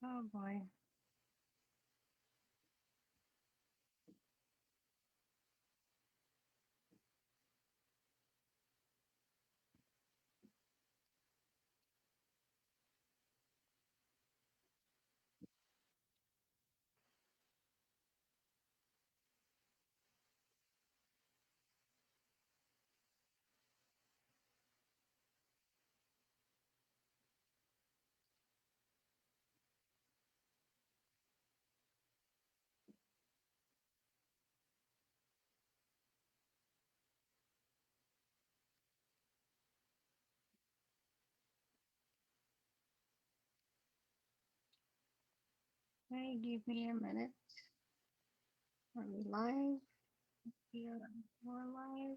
Oh boy. Hey, give me a minute. Are we live? Here we're live.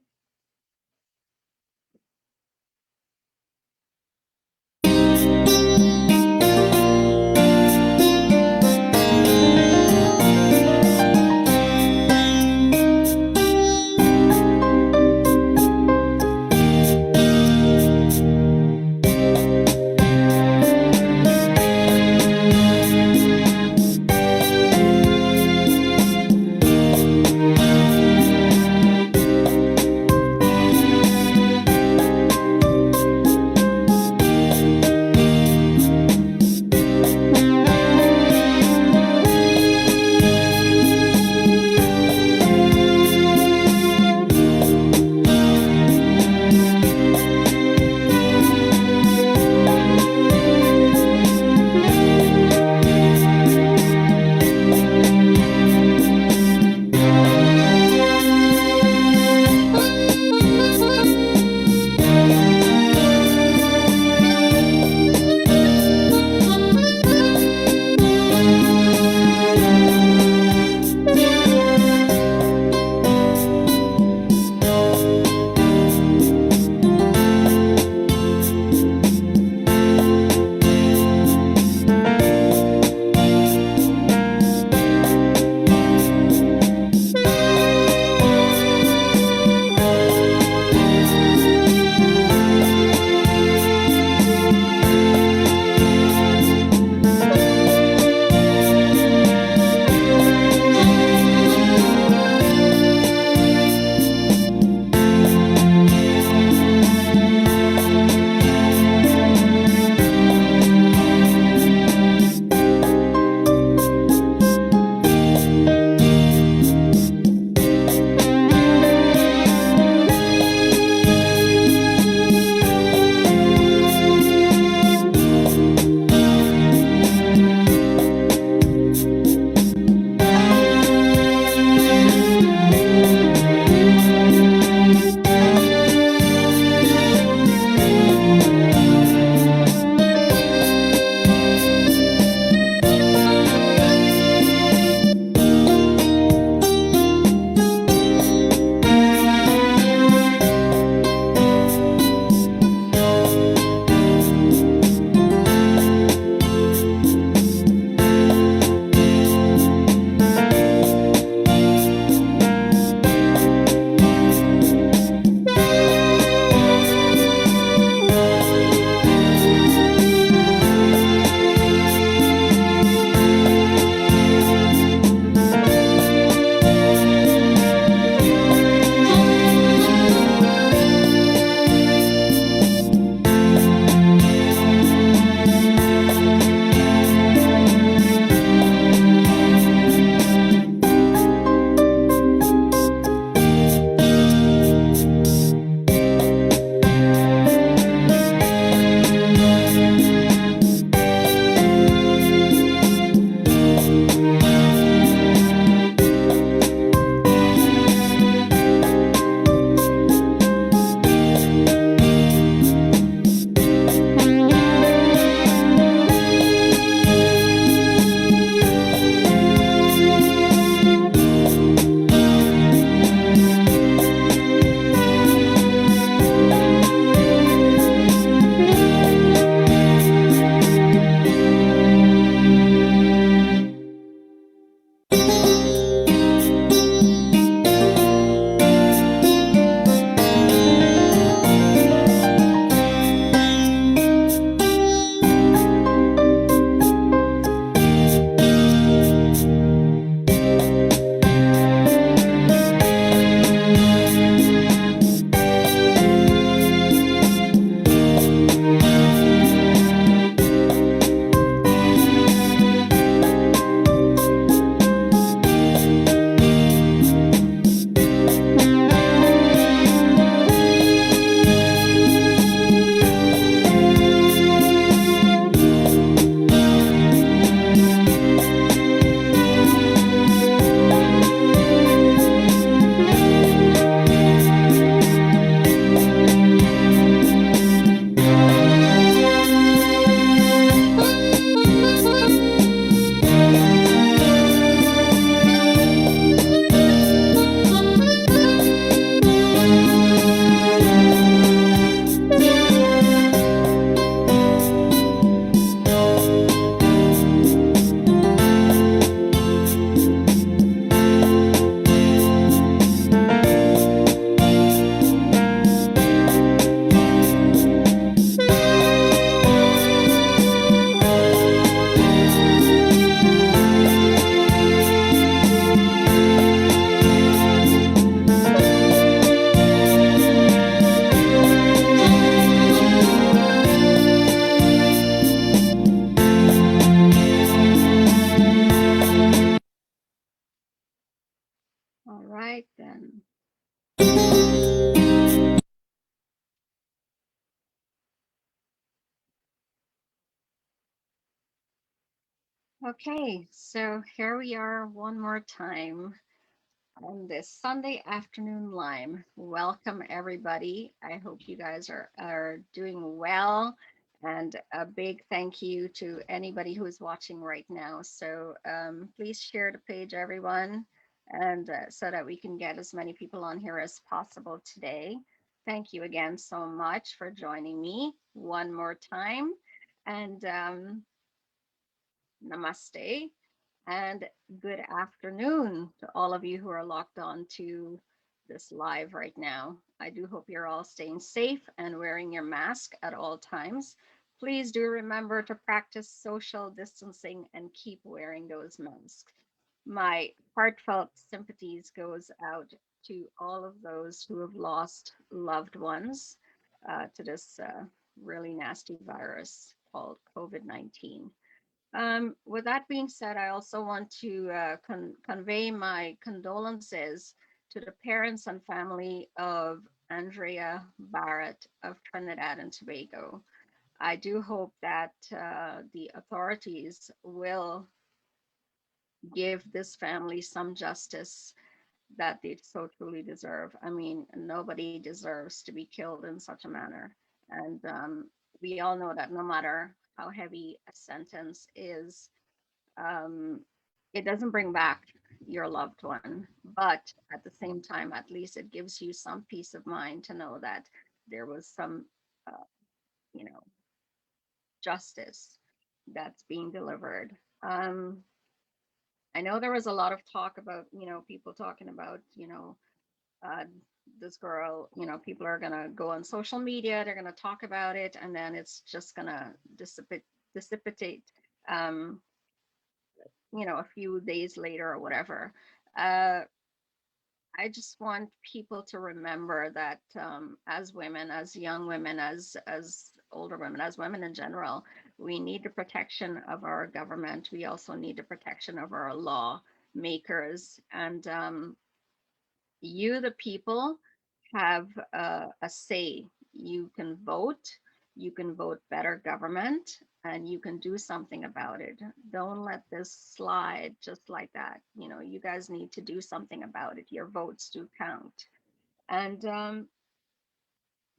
Okay, so here we are one more time on this Sunday afternoon lime. Welcome, everybody. I hope you guys are doing well. And a big thank you to anybody who is watching right now. So please share the page, everyone, and so that we can get as many people on here as possible today. Thank you again so much for joining me one more time. And namaste and good afternoon to all of you who are locked on to this live right now. I do hope you're all staying safe and wearing your mask at all times. Please do remember to practice social distancing and keep wearing those masks. My heartfelt sympathies goes out to all of those who have lost loved ones to this really nasty virus called COVID-19. With that being said, I also want to convey my condolences to the parents and family of Andrea Barrett of Trinidad and Tobago. I do hope that the authorities will give this family some justice that they so truly deserve. I mean, nobody deserves to be killed in such a manner. And we all know that no matter how heavy a sentence is, um, it doesn't bring back your loved one, but at the same time, at least it gives you some peace of mind to know that there was some, uh, you know, justice that's being delivered. I know there was a lot of talk about, people talking about, uh, this girl, people are going to go on social media, they're going to talk about it, and then it's just going to dissipate, um, a few days later or whatever. Uh, I just want people to remember that as women, as young women, as older women, as women in general, we need the protection of our government. We also need the protection of our law makers, and you, the people, have a say. You can vote better government, and you can do something about it. Don't let this slide just like that. You guys need to do something about it. Your votes do count. And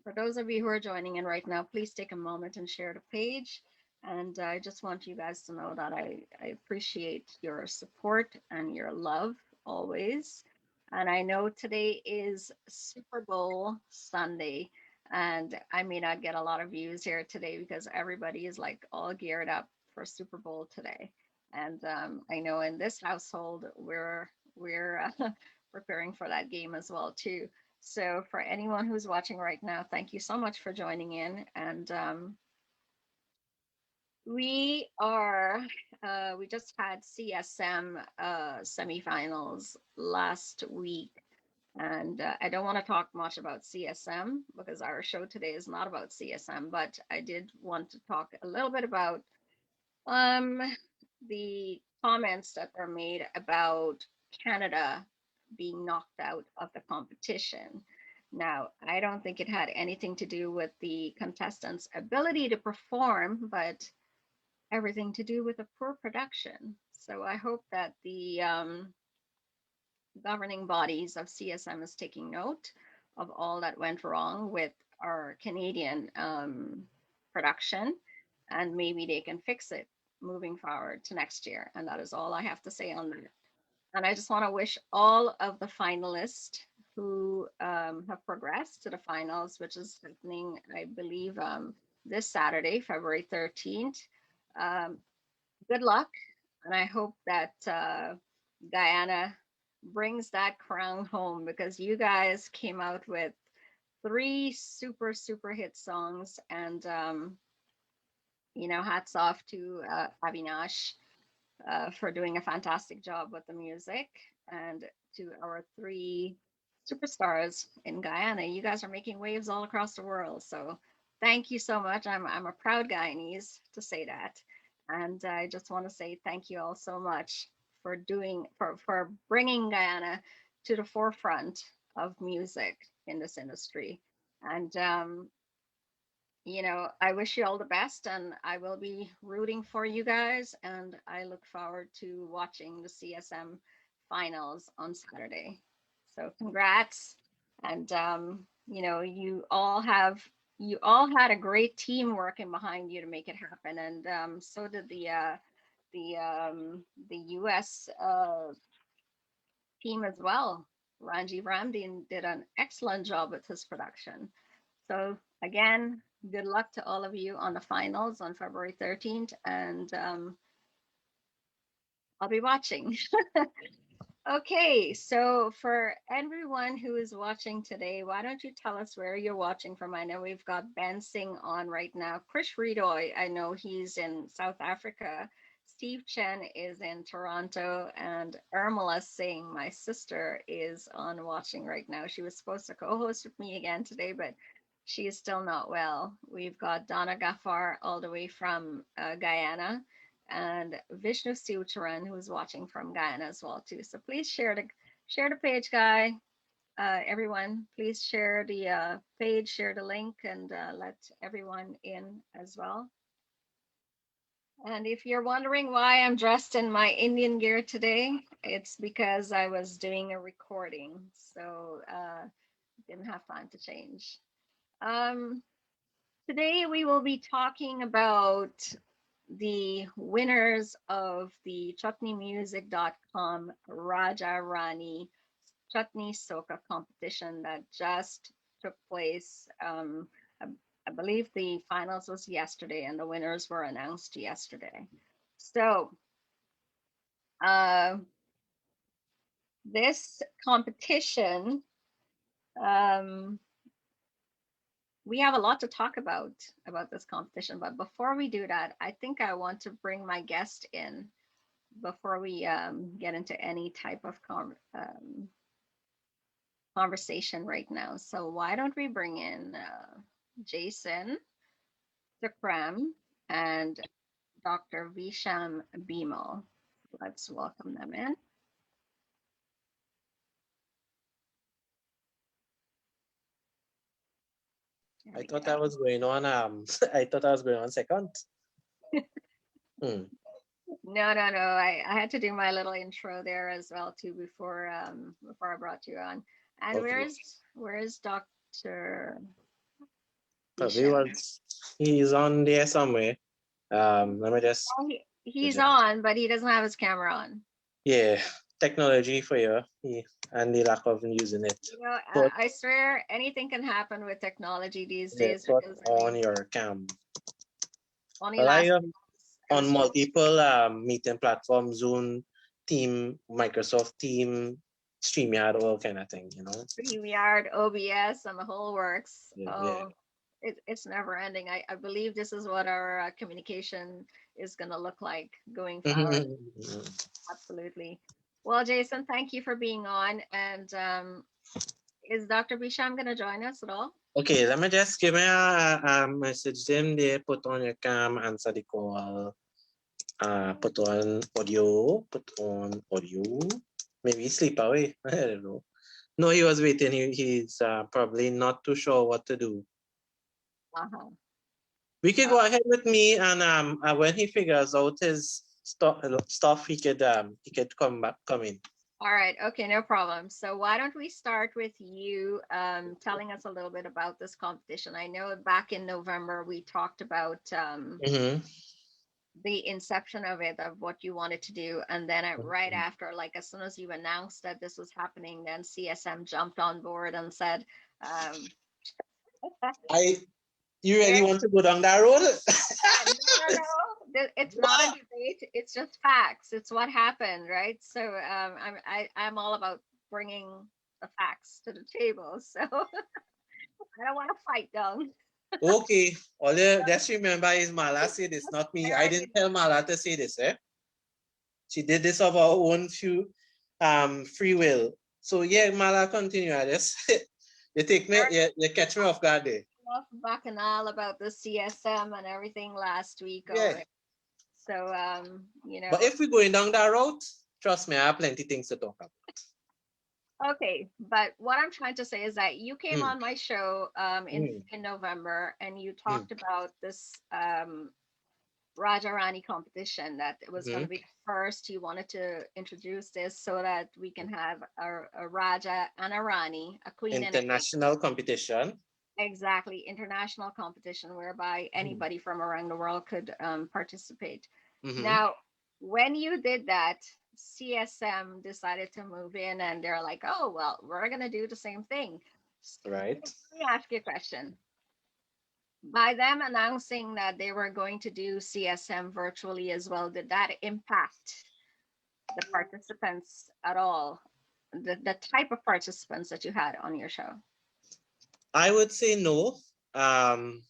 for those of you who are joining in right now, please take a moment and share the page. And I just want you guys to know that I appreciate your support and your love always. And I know today is Super Bowl Sunday. And I may not get a lot of views here today because everybody is like all geared up for Super Bowl today. And I know in this household, we're preparing for that game as well too. So for anyone who's watching right now, thank you so much for joining in. And we just had CSM semifinals last week. And I don't want to talk much about CSM because our show today is not about CSM, but I did want to talk a little bit about um, the comments that were made about Canada being knocked out of the competition. Now, I don't think it had anything to do with the contestants' ability to perform, but everything to do with the poor production. So I hope that the governing bodies of CSM is taking note of all that went wrong with our Canadian production, and maybe they can fix it moving forward to next year. And that is all I have to say on that. And I just want to wish all of the finalists who have progressed to the finals, which is happening, I believe, this Saturday, February 13th. Um, Good luck, and I hope that Guyana brings that crown home because you guys came out with three super super hit songs, and hats off to Avinash for doing a fantastic job with the music, and to our three superstars in Guyana. You guys are making waves all across the world. So thank you so much. I'm a proud Guyanese to say that. And I just want to say thank you all so much for bringing Guyana to the forefront of music in this industry. And I wish you all the best, and I will be rooting for you guys. And I look forward to watching the CSM finals on Saturday. So congrats. And you all had a great team working behind you to make it happen. And so did the US team as well. Ranji Ramdin did an excellent job with his production. So again, good luck to all of you on the finals on February 13th, and I'll be watching. Okay, so for everyone who is watching today, why don't you tell us where you're watching from? I know we've got Ben Singh on right now. Krish Ridoy, I know he's in South Africa. Steve Chen is in Toronto, and Irmala Singh, my sister, is on watching right now. She was supposed to co-host with me again today, but she is still not well. We've got Donna Gaffar all the way from Guyana, and Vishnu Sivacharan, who is watching from Guyana as well too. So please share the page, guy. Everyone, please share the page, share the link, and let everyone in as well. And if you're wondering why I'm dressed in my Indian gear today, it's because I was doing a recording, so didn't have time to change. Um, Today we will be talking about the winners of the chutneymusic.com Raja Rani Chutney Soka competition that just took place. I, I believe the finals was yesterday and the winners were announced yesterday. So uh, this competition, um, we have a lot to talk about this competition. But before we do that, I think I want to bring my guest in before we get into any type of conversation right now. So why don't we bring in Jason Takram and Dr. Visham Bimal. Let's welcome them in. I thought I was going on. I thought I was going on second. No. I had to do my little intro there as well too before I brought you on. And Okay. where's Dr. Probably Visham? was. He's on there somewhere. Let me just. Oh, he's on, but he doesn't have his camera on. Yeah, technology for you, and the lack of using it. But I swear anything can happen with technology these days. Put on your cam. Only last on multiple meeting platforms, Zoom, Team, Microsoft Team, StreamYard, all kind of thing, StreamYard, OBS, and the whole works. Yeah. It's never ending. I believe this is what our communication is going to look like going forward. Absolutely. Well, Jason, thank you for being on. And is Dr. Bisham going to join us at all? Okay, let me just give me a message them there, put on your cam, answer the call, put on audio, maybe sleep away, I don't know. No, he was waiting, he's probably not too sure what to do. We could go ahead with me, and when he figures out his stuff, he could come in. All right. Okay, no problem. So why don't we start with you telling us a little bit about this competition? I know back in November we talked about the inception of it, of what you wanted to do, and then right after, like as soon as you announced that this was happening, then CSM jumped on board and said, you really want to go down that road? No. It's not a debate. It's just facts. It's what happened, right? So I'm all about bringing the facts to the table. So I don't want to fight down. Okay. All you just remember is Malla said this, not me. I didn't tell Malla to say this, eh? She did this of her own free will. So yeah, Malla, continue. I just you take me, you catch me off guard there. Bacchanal about the CSM and everything last week. Yeah. So But if we're going down that route, trust me, I have plenty things to talk about. Okay, but what I'm trying to say is that you came Mm, on my show mm, in November and you mm, talked about this Raja Rani competition that it was going to mhm. be the first. You wanted to introduce this so that we can have a Raja and a Rani, a queen and a king. International competition. Exactly, international competition whereby Mm, anybody from around the world could participate. mhm. Now, when you did that, CSM decided to move in and they're like, oh, well, we're going to do the same thing. Right. Let me ask you a question. By them announcing that they were going to do CSM virtually as well, did that impact the participants at all? The type of participants that you had on your show? I would say no. Um,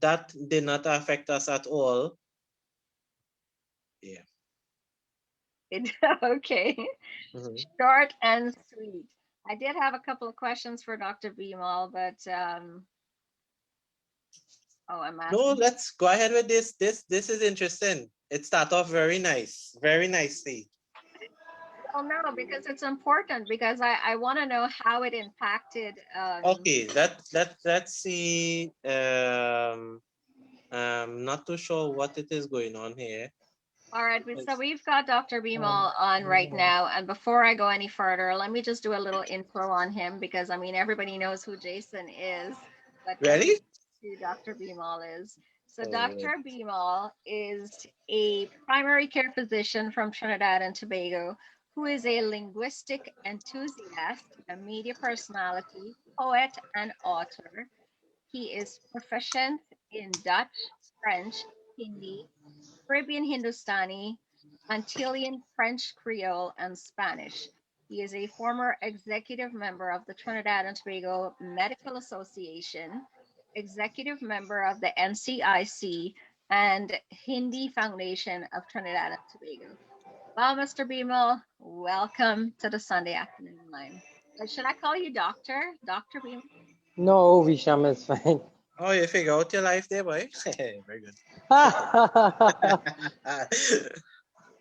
that did not affect us at all. Yeah. It, okay. Mhm. Short and sweet. I did have a couple of questions for Dr. Bimal, but oh, I'm No, asking. let's go ahead with this. This is interesting. It start off very nice, very nicely. Well, no, because it's important because I want to know how it impacted. Okay, let's see. Not too sure what it is going on here. All right, so It's, we've got Dr. Bimal on right now, and before I go any further, let me just do a little intro on him because I mean everybody knows who Jason is, but everybody Really? knows who Dr. Bimal is. So Oh, Dr. Bimal is a primary care physician from Trinidad and Tobago who is a linguistic enthusiast, a media personality, poet, and author. He is proficient in Dutch, French, Hindi, Caribbean Hindustani, Antillean French Creole, and Spanish. He is a former executive member of the Trinidad and Tobago Medical Association, executive member of the NCIC, and Hindi Foundation of Trinidad and Tobago. Well, Mr. Bimal, welcome to the Sunday afternoon line. Should I call you Doctor? Dr. Bimal? No, Visham is fine. oh, you figure out your life there, boy. Very good.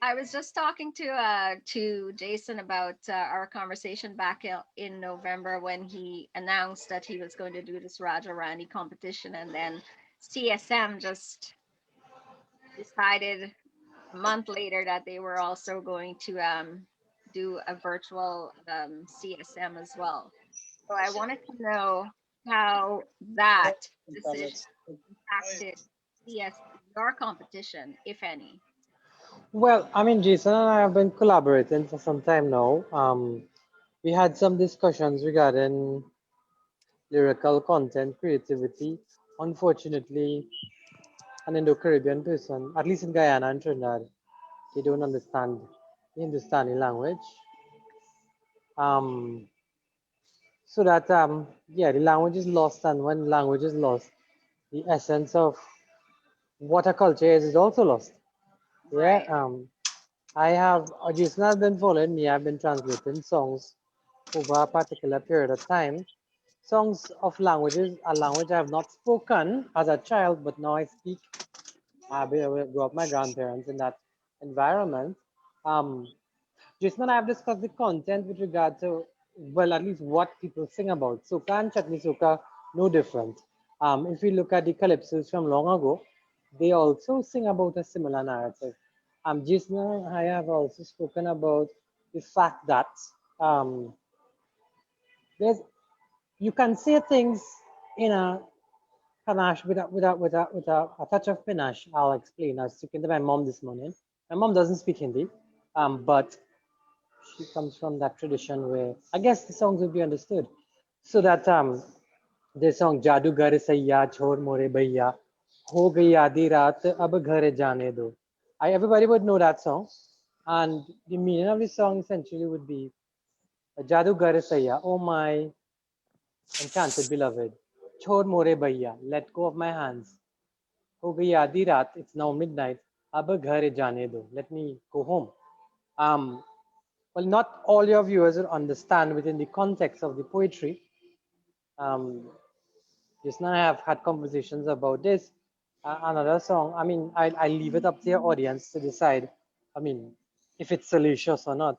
I was just talking to Jason about our conversation back in November when he announced that he was going to do this Raja Rani competition, and then CSM just decided a month later that they were also going to do a virtual CSM as well. So I wanted to know how that decision impacted CS your competition, if any. Well, I mean, Jason and I have been collaborating for some time now. We had some discussions regarding lyrical content, creativity. Unfortunately, an Indo-Caribbean person, at least in Guyana and Trinidad, they don't understand the Hindustani language. Um, so that yeah, the language is lost, and when language is lost, the essence of what a culture is also lost. Yeah. Right. I have, Jason has been following me. I've been translating songs over a particular period of time. Songs of languages, a language I have not spoken as a child, but now I speak. I grew up with my grandparents in that environment. Um, Jason and I have discussed the content with regard to, well, at least what people sing about. Soca and Chutney Soca, no different. If we look at the calypsos from long ago, they also sing about a similar narrative. Jason and I have also spoken about the fact that um, there's you can say things in a panache with a touch of panache. I'll explain. I was speaking to my mom this morning. My mom doesn't speak Hindi, but she comes from that tradition where I guess the songs would be understood. So that the song Jadu Ghar Saiya Chhod More Bhaiya Ho Gayi Aadhi Raat Ab Ghar Jaane Do. Everybody would know that song, and the meaning of the song essentially would be Jadu Ghar Saiya, oh my enchanted beloved, Chhod More Bhaiya, let go of my hands. Ho gayi aadhi raat, it's now midnight. Ab ghar jaane do, let me go home. Um, well, not all your viewers will understand within the context of the poetry. Um, just now I have had conversations about this. Another song, I mean, I leave it up to your audience to decide, I mean, if it's salacious or not.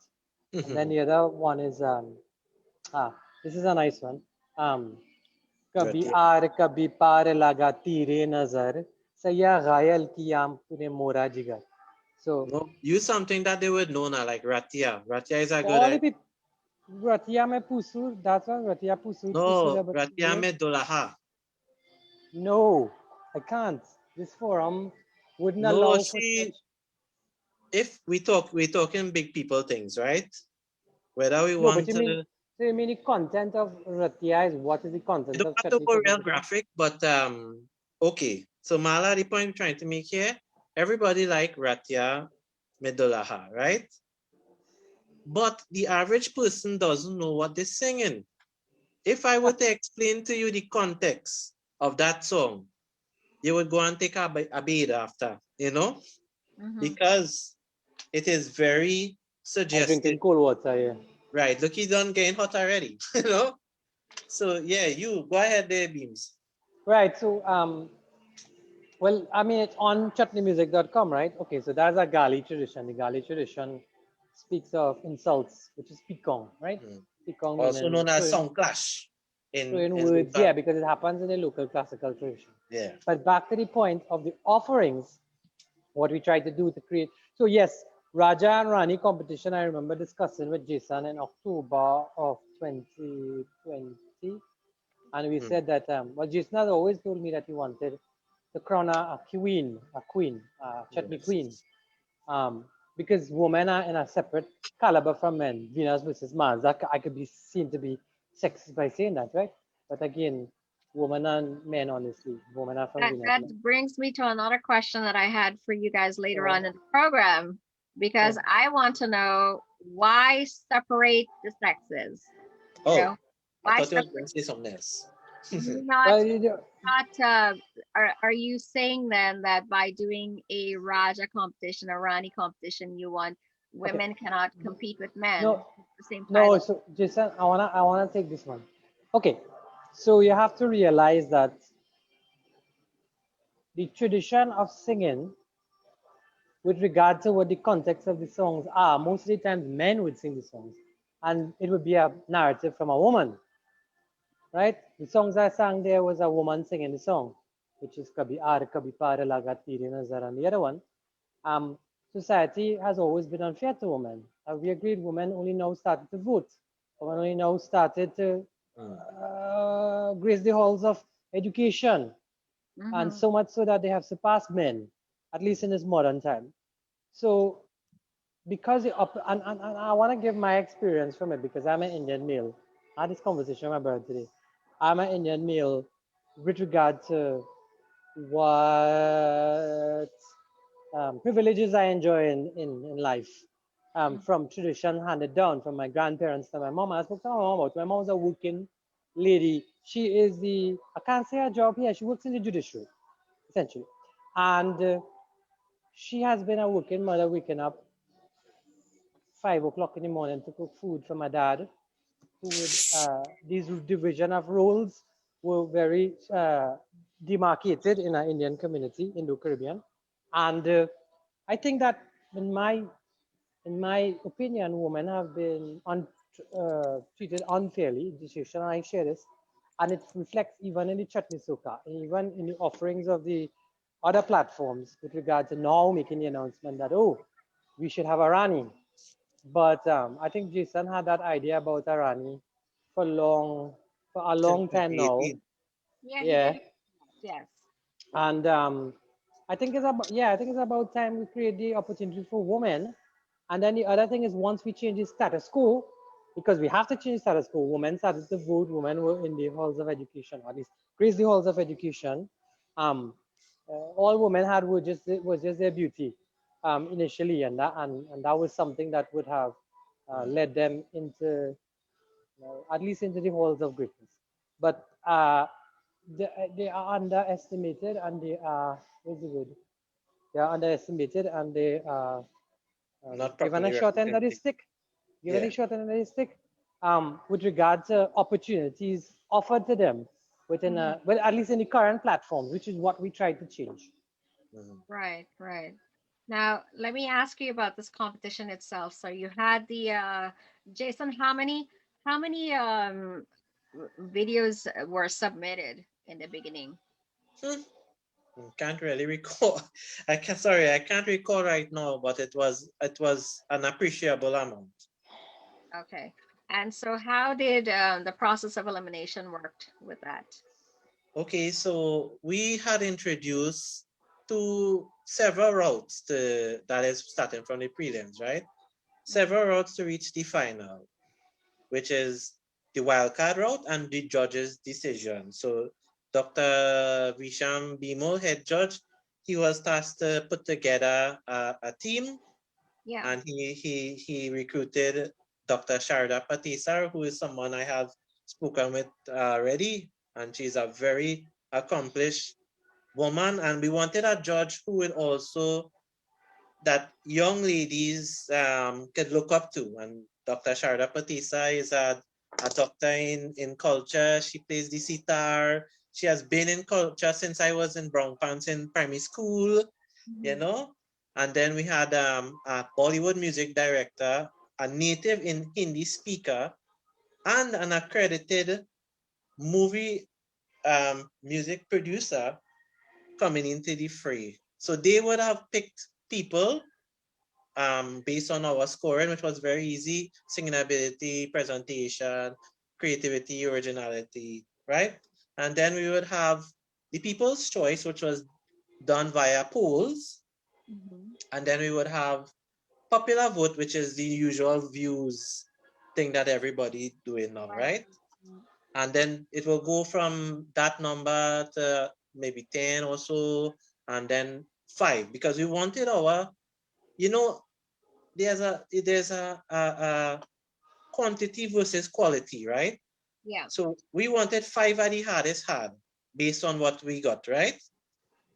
And then the other one is This is a nice one. Um, कभी Ratia. Are कभी पार लगा तीरे नजर सया घायल किया तूने मोरा जिगर. So No, use something that they would know now, like Ratia. Ratia is a for good. all the people, Ratia me pusu, that's one Ratia pusu pusu No, da Ratia batire. me dolaha. No, I can't. This forum wouldn't No, allow for she. such. If we're talking big people things, right? Whether we No, but want you mean to, so you mean the content of Ratia is what is the we content don't of have to chutney go for real competition? graphic, but okay. So Mala, the point I'm trying to make here, everybody like Ratia Medolaha, right? But the average person doesn't know what they're singing. If I were to explain to you the context of that song, you would go and take a bathe after, Mm-hmm. because it is very I suggestive. drinking cold water, yeah. Right, look, he's done getting hot already, you know? So yeah, you go ahead there, Beams. Right. So well, I mean, it's on chutneymusic.com, right? Okay, so that's a Gali tradition. The Gali tradition speaks of insults, which is pikong, right? Hmm. Pikong Also meaning known as song clash throwing in words, local. yeah, because it happens in a local classical tradition. Yeah. But back to the point of the offerings, what we try to do to create. So yes, Raja and Rani competition, I remember discussing with Jason in October of 2020. And we Hmm. said that, well, Jason has always told me that he wanted to crown a queen, chutney Yes. queen, um, because women are in a separate caliber from men, Venus versus Mars. That I could be seen to be sexist by saying that, right? But again, women and men, honestly, women are from That Venus. that brings me to another question that I had for you guys later So, on in the program, because so I want to know why separate the sexes. You Oh, know, I why thought you were separate? going to say something else. Not well, you know, not. Are you saying then that by doing a Raja competition, a Rani competition, you want okay, women cannot compete with men no, the same no. title? So, Jason, I wanna take this one. Okay, so you have to realize that the tradition of singing with regard to what the context of the songs are. Most of the times, men would sing the songs, and it would be a narrative from a woman, right? The songs I sang there was a woman singing the song, which is Kabhi Aar Kabhi Paar Laga Tere Nazar, and the other one. Society has always been unfair to women. We agreed women only now started to vote. Women only now started to Hmm. grace the halls of education, and Mm-hmm. so much so that they have surpassed men, at least in this modern time. So because and I want to give my experience from it because I'm an Indian male. I had this conversation with my brother today. I'm an Indian male with regard to what privileges I enjoy in life from tradition handed down from my grandparents to my mom. I spoke to my mom about. My mom's a working lady. She is I can't say her job here. She works in the judiciary, essentially. And she has been a working mother, waking up 5 o'clock in the morning to cook food for my dad, who would, these division of roles were very demarcated in our Indian community, Indo-Caribbean. And I think that in my opinion, women have been treated unfairly in this situation. I share this, and it reflects even in the chutney soka, even in the offerings of the other platforms with regard to now making the announcement that, oh, we should have a Rani. But I think Jason had that idea about Arani for a Since long time now. 2018. Yeah, he Yeah, did. Yes. and I think it's about time we create the opportunity for women. And then the other thing is once we change the status quo, because we have to change status quo. Women started to vote. Women were in the halls of education, or at least grace the halls of education. Um, all women had was just their beauty initially, and that was something that would have Hmm. led them into at least into the halls of greatness. But they are underestimated, and they are what's the word? They are underestimated, and they are Not given a properly short end of the represented. stick. Given a Yeah. short end of the stick, with regard to opportunities offered to them within Hmm. well, at least in the current platforms, which is what we try to change. Mhm. Right, right. Now, let me ask you about this competition itself. So you had the Jason, How many videos were submitted in the beginning? Can't really recall. Sorry, I can't recall right now, but it was an appreciable amount. Okay. And so how did the process of elimination worked with that? Okay, so we had introduced several routes that is starting from the prelims, right? Several routes to reach the final, which is the wildcard route and the judge's decision. So Dr. Visham Bimo, head judge, he was tasked to put together a team. Yeah. And he recruited Dr. Sharda Patisar, who is someone I have spoken with already, and she's a very accomplished woman. And we wanted a judge who would also that young ladies could look up to. And Dr. Sharda Patisa is a doctor in culture. She plays the sitar. She has been in culture since I was in Brown Pants in primary school, you know. And then we had a Bollywood music director, a native in Hindi speaker, and an accredited movie music producer coming into the fray. So they would have picked people based on our scoring, which was very easy: singing ability, presentation, creativity, originality, right? And then we would have the people's choice, which was done via polls. And then we would have popular vote, which is the usual views thing that everybody doing now, right? And then it will go from that number to maybe 10 or so, and then 5, because we wanted our, you know, there's a quantity versus quality, right? Yeah. So we wanted 5 at the hardest hard based on what we got, right?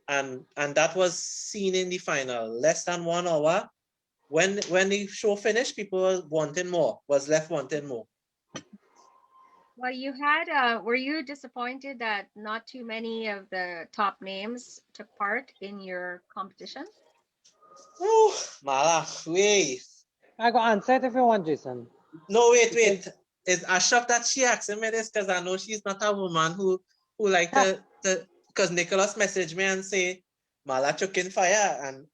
And that was seen in the final. Less than 1 hour. When the show finished, people was wanting more, was left wanting more. Well, you had, were you disappointed that not too many of the top names took part in your competition? Whew, Mala, wait. I got answer it if you want, Jason. No, wait. It's a shock that she asked me this because I know she's not a woman who like to because Nicholas messaged me and say, Mala choking fire. And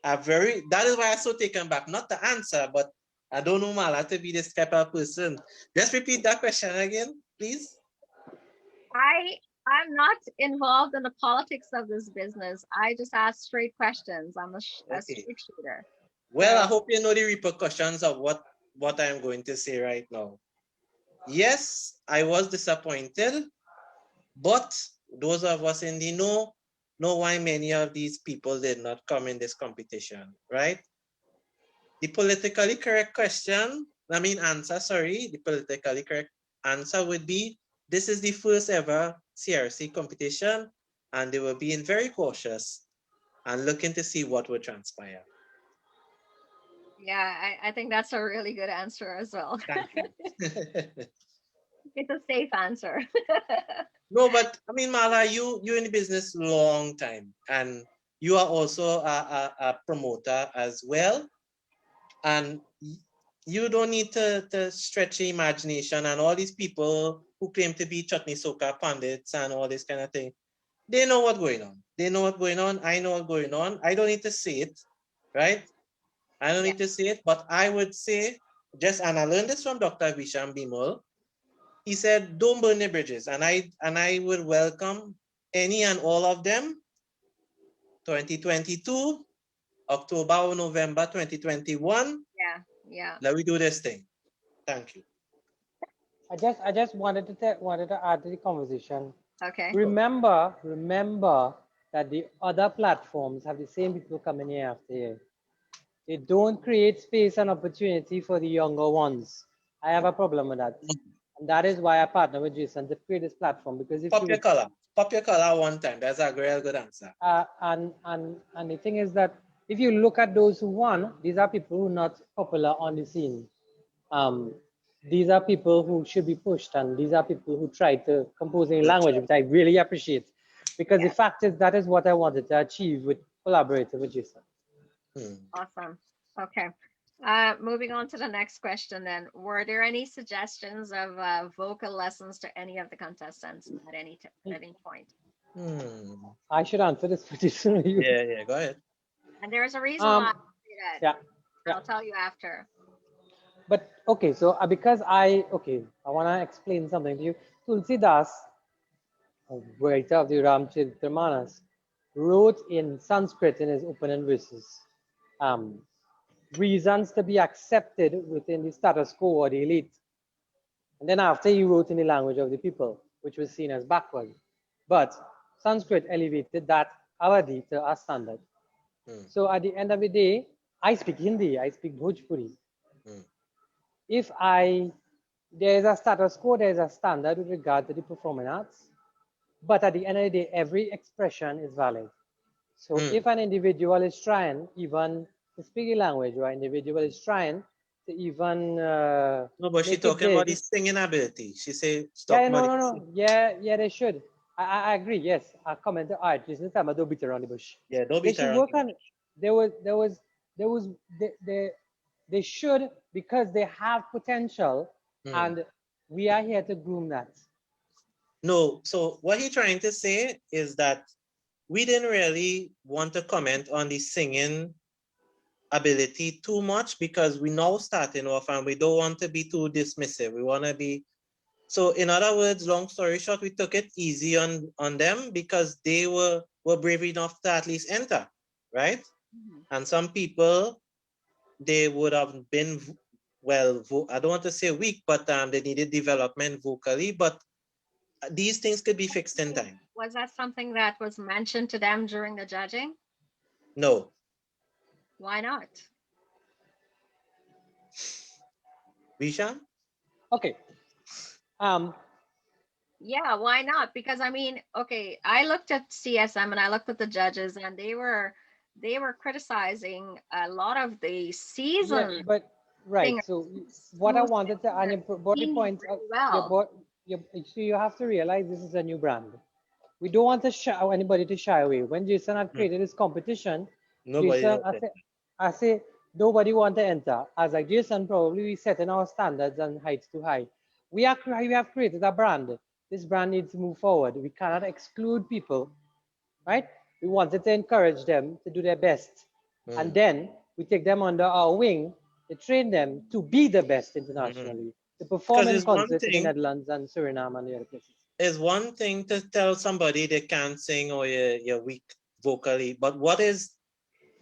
that is why I'm so taken back. Not the answer, but I don't know Mala to be this type of person. Just repeat that question again, please. I'm not involved in the politics of this business. I just ask straight questions. I'm a straight shooter. Well, I hope you know the repercussions of what I'm going to say right now. Yes, I was disappointed, but those of us in the know why many of these people did not come in this competition, right? The politically correct answer would be, this is the first ever CRC competition, and they were being very cautious and looking to see what would transpire. Yeah, I think that's a really good answer as well. Thank you. It's a safe answer. No, but I mean, Mala, you're in the business long time, and you are also a promoter as well. And you don't need to stretch your imagination. And all these people who claim to be chutney soka pundits and all this kind of thing, they know what's going on. They know what's going on. I know what's going on. I don't need to say it, right? I don't need to say it, but I would say, and I learned this from Dr. Visham Bimal. He said, don't burn the bridges. And I would welcome any and all of them. 2022, October or November 2021. Yeah. Let me do this thing. Thank you. I just wanted to add to the conversation. Okay. Remember that the other platforms have the same people coming here after you. They don't create space and opportunity for the younger ones. I have a problem with that. And that is why I partner with Jason to create this platform, because if Pop your color one time. That's a real good answer. And the thing is that if you look at those who won, these are people who are not popular on the scene. These are people who should be pushed, and these are people who try to compose in language, which I really appreciate, because the fact is that is what I wanted to achieve with collaborating with Jason. Awesome. Okay. Moving on to the next question then. Were there any suggestions of vocal lessons to any of the contestants at any point? Hmm. I should answer this petition. Yeah, yeah, go ahead. And there's a reason why I say that. Yeah, yeah. I'll tell you after. But okay, so because I want to explain something to you. Tulsi Das, a writer of the Ramcharitamanas, wrote in Sanskrit in his opening verses, um, reasons to be accepted within the status quo or the elite. And then after he wrote in the language of the people, which was seen as backward. But Sanskrit elevated that Awadhi to our standard. Hmm. So at the end of the day, I speak Hindi, I speak Bhojpuri. Hmm. If there is a status quo, there is a standard with regard to the performing arts. But at the end of the day, every expression is valid. So Hmm. if an individual is trying even to speak a language, or an individual is trying to even No, but she make it talking about the big, singing ability. She say yeah, talking no, about no, the no, yeah, they should. I agree. Yes, I comment to art. Listen, time don't beat around the bush. yeah, don't They beat should around work the on. bush. There was, they should, because they have potential, Hmm. and we are here to groom that. No, so what he trying to say is that we didn't really want to comment on the singing ability too much because we now starting off and we don't want to be too dismissive. We want to be so in other words, long story short, we took it easy on them because they were brave enough to at least enter, right? Mhm. And some people they would have been well, I don't want to say weak, but they needed development vocally, but these things could be fixed in time. Was that something that was mentioned to them during the judging? No. Why not? Visha? Okay. Yeah, why not? Because I mean, okay, I looked at CSM and I looked at the judges and they were criticizing a lot of the Yeah, seasoned but right. singers So what I who wanted to, and were you brought the singing point, really you well. brought, so you have to realize this is a new brand. We don't want to anybody to shy away. When Jason had Hmm. created this competition, Nobody Jason, knows it. I say, nobody want to enter. As like Jason, probably we setting our standards and heights too high. We have created a brand. This brand needs to move forward. We cannot exclude people, right? We wanted to encourage them to do their best. And Hmm. then we take them under our wing to train them to be the best Mhm. internationally, to perform Because in concerts in the Netherlands and Suriname and the other places. it's one thing to tell somebody they can't sing or you're weak vocally, but what is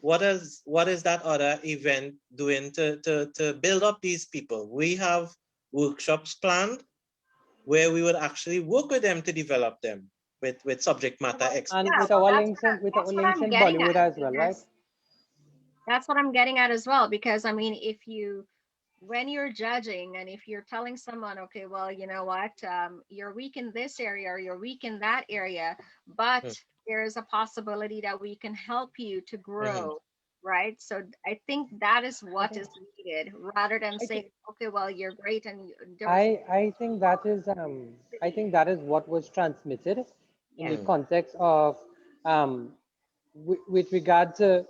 that other event doing to build up these people? We have workshops planned where we would actually work with them to develop them with subject matter Well, And yeah, experts. with well, our that's links with our that's what links I'm in getting Bollywood at as well, right? because that's what I'm getting at as well. Because I mean, if you when you're judging and if you're telling someone, okay, well, you know what, you're weak in this area or you're weak in that area, but Hmm. there is a possibility that we can help you to Mhm. grow, right? So I think that is I what think is needed rather than I think saying, okay, well, you're great and there was I think that is what was transmitted in yeah. the Hmm. context of with regard to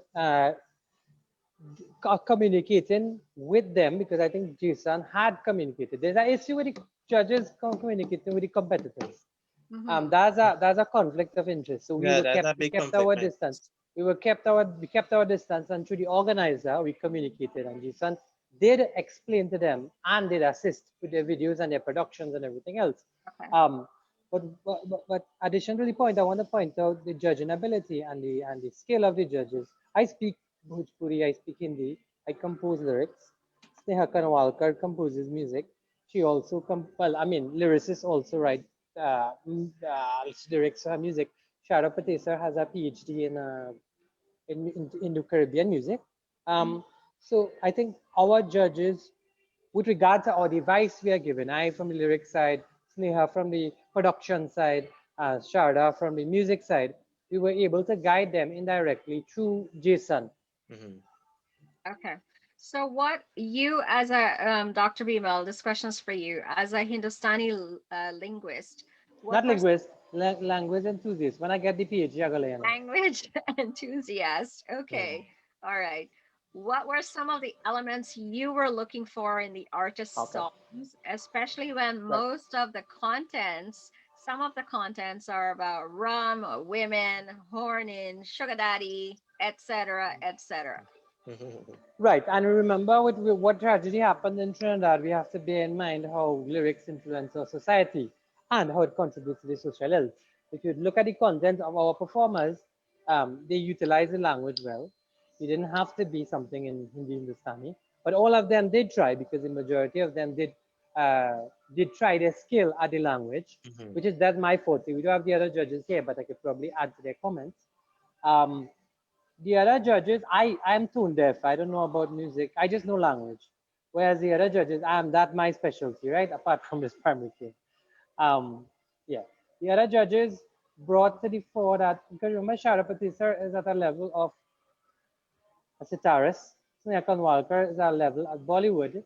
communicating with them, because I think Jason had communicated. There's an issue with the judges communicating with the competitors. Hmm. That's a conflict of interest. So Yeah, that's a we big kept conflict, our man. distance. We kept our distance, and through the organizer, we communicated. And Jason did explain to them and did assist with their videos and their productions and everything else. Okay. Um, but addition to the point, I want to point out the judging ability and the skill of the judges. I speak Bhojpuri, I speak Hindi, I compose lyrics. Sneha Kanwalkar composes music. She also, lyricists also write lyrics for her music. Shara Patesar has a PhD in Indo-Caribbean music. Mhm. So I think our judges, with regard to our device we are given, I from the lyric side, Sneha from the production side, Sharda from the music side, we were able to guide them indirectly through Jason. Mhm. Okay. So what you as a Dr. Bimal, this question is for you as a Hindustani linguist. What Not percent linguist, language enthusiast. When I get the PhD, I go learn. language enthusiast? Mhm. Okay. All right. what were some of the elements you were looking for in the artist's Okay. songs, especially when Right. some of the contents are about rum, or women, horning, sugar daddy, etc., etc. Right, and remember what tragedy happened in Trinidad, we have to bear in mind how lyrics influence our society and how it contributes to the social health. If you look at the content of our performers, they utilize the language well. You didn't have to be something in Hindi Hindustani, but all of them did try because the majority of them did try their skill at the language, which is that's my forte. We don't have the other judges here, but I could probably add to their comments. Um, the other judges, I'm tone deaf. I don't know about music. I just know language. Whereas the other judges, that my specialty, right? Apart from this primary thing. Um, yeah. The other judges brought to the fore that, because remember, Shara Patisar is at a level of a sitarist. Sneha Kanwalkar is at a level at Bollywood.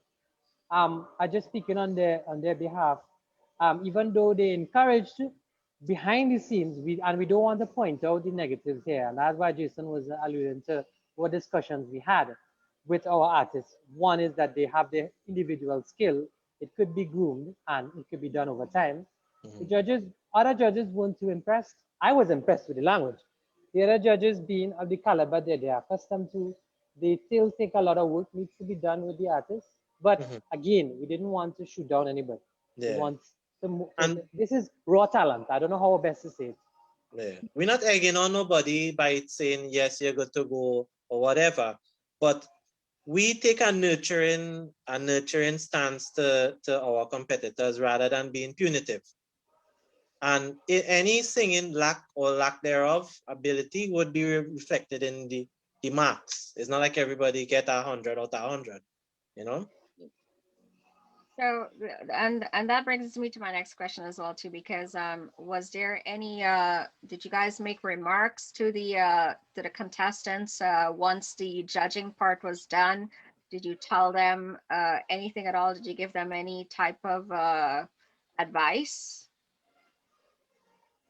Are just speaking on their behalf. Even though they encouraged behind the scenes, we don't want to point out the negatives here, and that's why Jason was alluding to what discussions we had with our artists. One is that they have their individual skill; it could be groomed and it could be done over time. The judges, other judges weren't too impressed. I was impressed with the language. The other judges, being of the caliber that they are accustomed to, they still think a lot of work needs to be done with the artists. But again, we didn't want to shoot down anybody. We Yeah. want And this is raw talent. I don't know how best to say it. yeah, we're not egging on nobody by saying yes, you're good to go or whatever. But we take a nurturing stance to our competitors rather than being punitive. And any singing lack or lack thereof ability would be reflected in the marks. It's not like everybody get 100 out of 100, you know? So, and that brings me to my next question as well too, because was there any did you guys make remarks to the contestants once the judging part was done? Did you tell them anything at all? Did you give them any type of advice?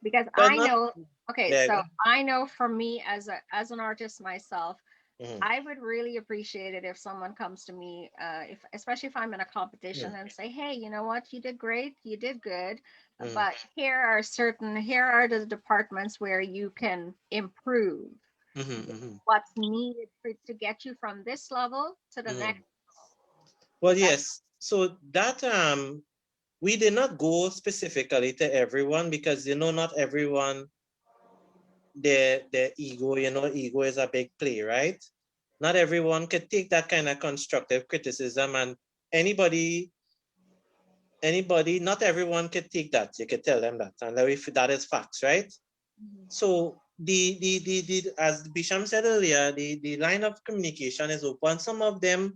Because Well, I not know, okay, there. so I know for me as an artist myself, Mm-hmm. I would really appreciate it if someone comes to me, if especially if I'm in a competition and say, "Hey, you know what? You did great. You did good, Mm-hmm. but here are the departments where you can improve. Mm-hmm. Mm-hmm. What's needed to get you from this level to the Mm-hmm. next." Well, That yes. So that we did not go specifically to everyone because not everyone their ego, ego is a big play, right? Not everyone could take that kind of constructive criticism, and anybody not everyone could take that. You could tell them that, and if that is facts, right? Mhm. So the as Bisham said earlier, the line of communication is open. Some of them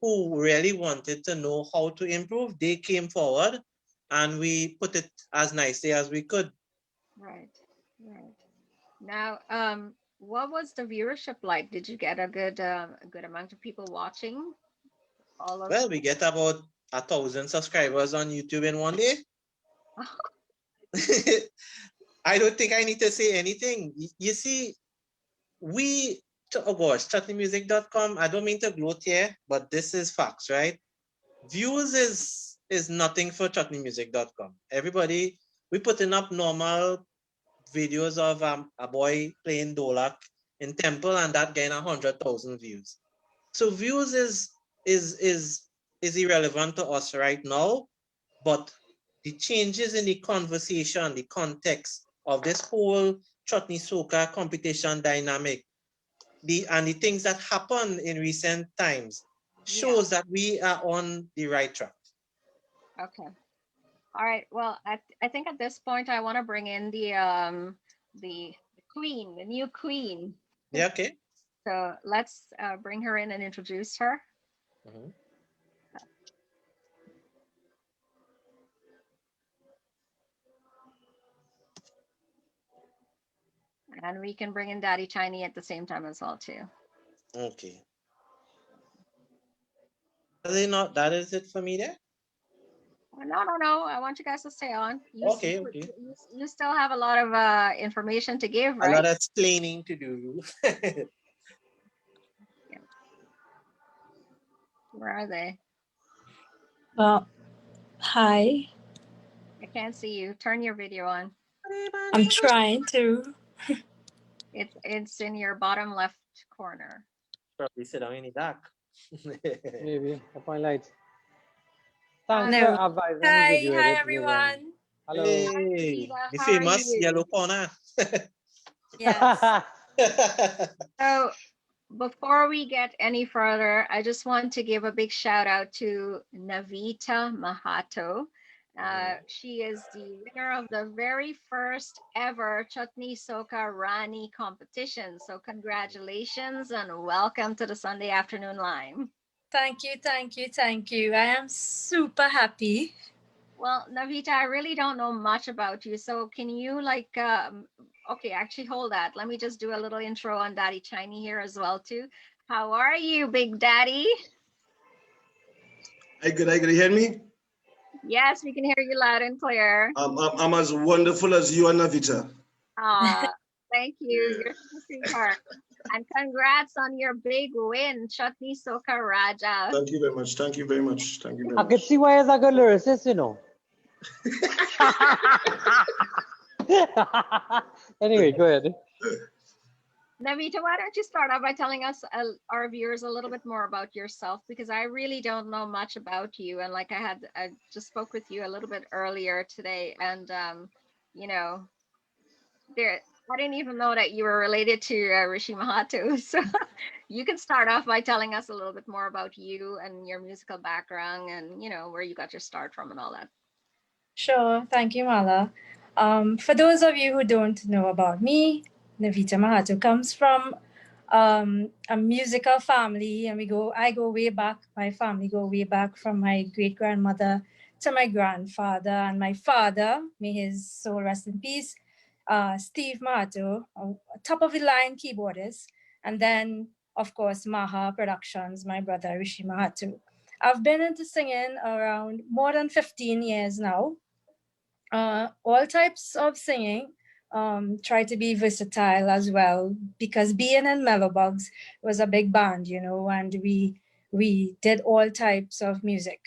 who really wanted to know how to improve, they came forward, and we put it as nicely as we could. Right, right. Now, what was the viewership like? Did you get a good amount of people watching? All of Well, we get about 1,000 subscribers on YouTube in one day. I don't think I need to say anything. You see, oh gosh, chutneymusic.com. I don't mean to gloat here, but this is facts, right? Views is nothing for chutneymusic.com. Everybody, we putting up normal videos of a boy playing dolak in temple, and that getting 100,000 views. So views is irrelevant to us right now, but the changes in the conversation, the context of this whole chutney soca competition dynamic, the things that happen in recent times Yeah. shows that we are on the right track. Okay. All right. Well, I think at this point I want to bring in the queen, the new queen. Yeah, okay. So let's bring her in and introduce her, Mhm. and we can bring in Daddy Tiny at the same time as well too. Okay. That is not that is it for me there? Oh, no, no, no. I want you guys to stay on. Okay, okay. You still have a lot of information to give, A lot right? of explaining to do. Yeah. Where are they? Hi. I can't see you. Turn your video on. I'm trying to. It's in your bottom left corner. Probably sit down in the dark. Maybe the point lights. Thanks No. for advising the Hi, video hi edit, everyone. Hello. Hey, Navita, the how are famous you? yellow corner. Yes. So before we get any further, I just want to give a big shout out to Navita Mahato. She is the winner of the very first ever Chutney Soka Rani competition. So congratulations and welcome to the Sunday afternoon line. Thank you, thank you, thank you. I am super happy. Well, Navita, I really don't know much about you. So can you okay, actually hold that. Let me just do a little intro on Daddy Chinese here as well too. How are you, Big Daddy? Hey, good. You hear me? Yes, we can hear you loud and clear. I'm as wonderful as you and Navita. Thank you. Yeah. You're such a sweetheart. And congrats on your big win, Chutney Soka Raja. Thank you very much. Thank you very much. Thank you very I much. could see why he's a good lyricist, you know. Anyway, go ahead. Navita, why don't you start off by telling us, our viewers, a little bit more about yourself, because I really don't know much about you. And like I just spoke with you a little bit earlier today, and you know, I didn't even know that you were related to Rishi Mahato. So you can start off by telling us a little bit more about you and your musical background, and where you got your start from and all that. Sure, thank you, Mala. For those of you who don't know about me, Navita Mahato comes from a musical family, and I go way back. My family go way back from my great grandmother to my grandfather and my father. May his soul rest in peace. Steve Mahato, a top of the line keyboardist, and then of course Maha Productions, my brother Rishi Mahato. I've been into singing around more than 15 years now. All types of singing. Try to be versatile as well, because being in Mellowbugs was a big band, and we did all types of music.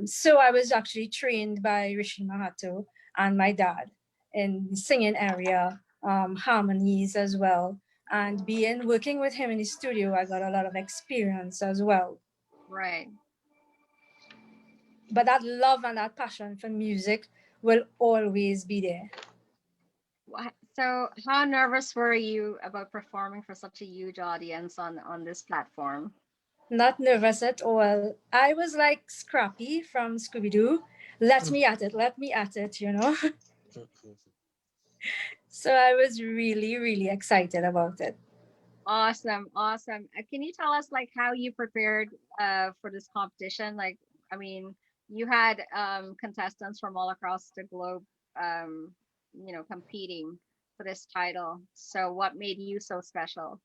So I was actually trained by Rishi Mahato and my dad in the singing area, harmonies as well. And working with him in the studio, I got a lot of experience as well. Right. But that love and that passion for music will always be there. So how nervous were you about performing for such a huge audience on this platform? Not nervous at all. I was like Scrappy from Scooby-Doo. Let me at it, So I was really, really excited about it. Awesome. Can you tell us how you prepared for this competition? You had contestants from all across the globe competing for this title. So what made you so special?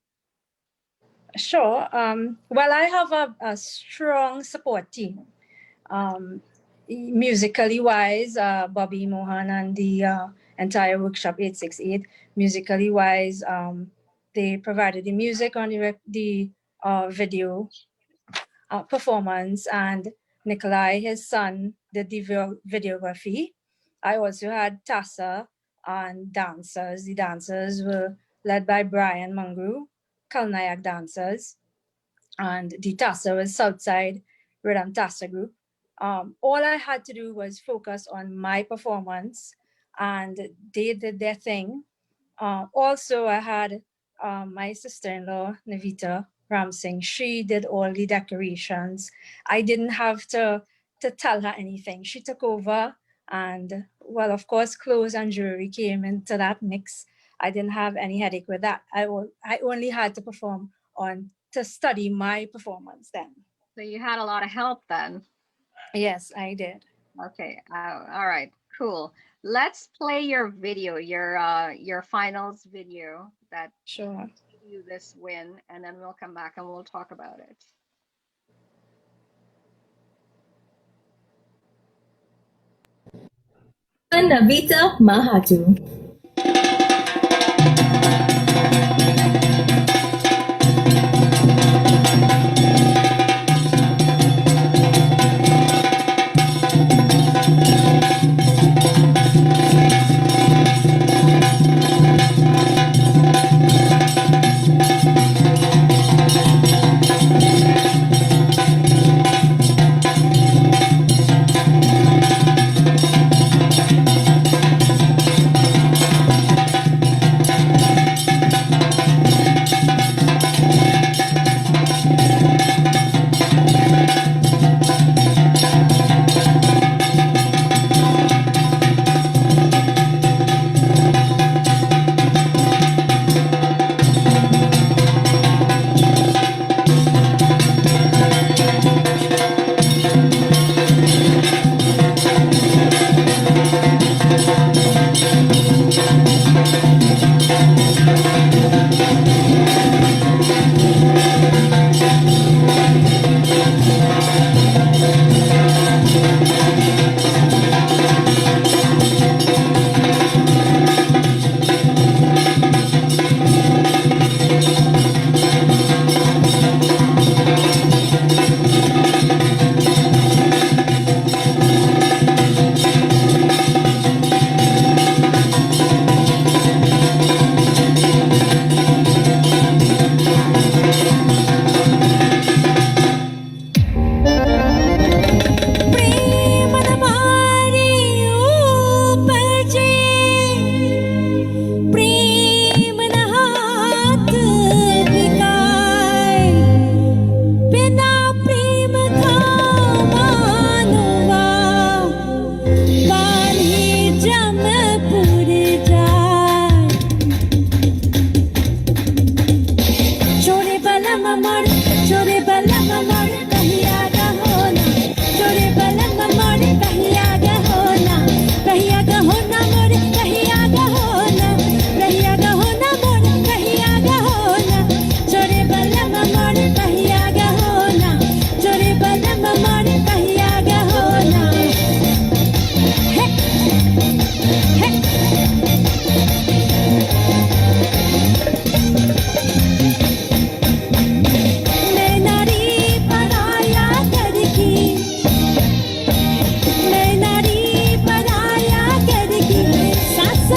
Sure. Well, I have a strong support team. Musically wise, Bobby Mohan and the entire Workshop 868. Musically wise, they provided the music on the video performance, and Nikolai, his son, did the videography. I also had Tassa and dancers. The dancers were led by Brian Mangru, Kalnayak dancers, and the Tassa was Southside Rhythm Tassa group. All I had to do was focus on my performance, and they did their thing. Also, I had my sister-in-law, Navita Ramsingh. She did all the decorations. I didn't have to tell her anything. She took over, and well, of course, clothes and jewelry came into that mix. I didn't have any headache with that. I only had to to study my performance then. So you had a lot of help then? Yes, I did. Okay. All right. Cool. Let's play your video, your finals video that sure gave you this win, and then we'll come back and we'll talk about it. Navita Mahato.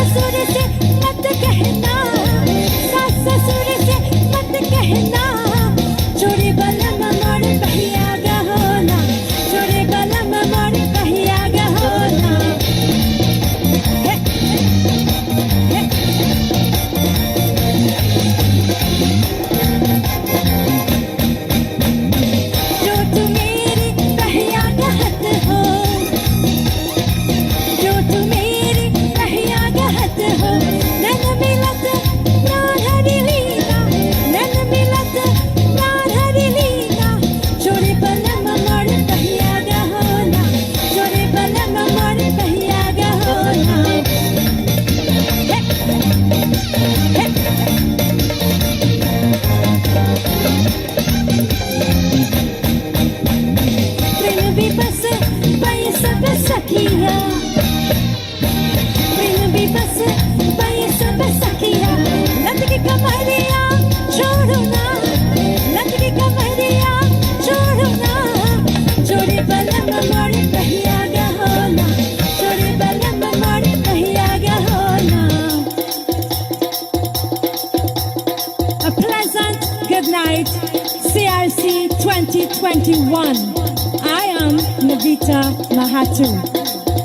ससुर से मत कहना, सास ससुर से मत कहना, छोरे बलम मोर भैया गहोना, छोरे बलम मोर भैया गहोना। जो तू मेरी भैया कहत हो, जो तू मेरी भैया कहत हो, नन मिलत प्राण हरि लीला, नन मिलत प्राण हरि लीला, छोरे बलम मोर भैया गहोना, छोरे बलम मोर भैया गहोना। प्रेम भी बस पाए सब सखिया, प्रेम भी बस पाए सब सखिया, लत की कमरिया छोड़ो ना, लत की कमरिया छोड़ो ना, छोरे बलम मोर भैया गहोना, छोरे बलम मोर भैया गहोना। A pleasant good night, CRC 2021. I am Navita Mahatu,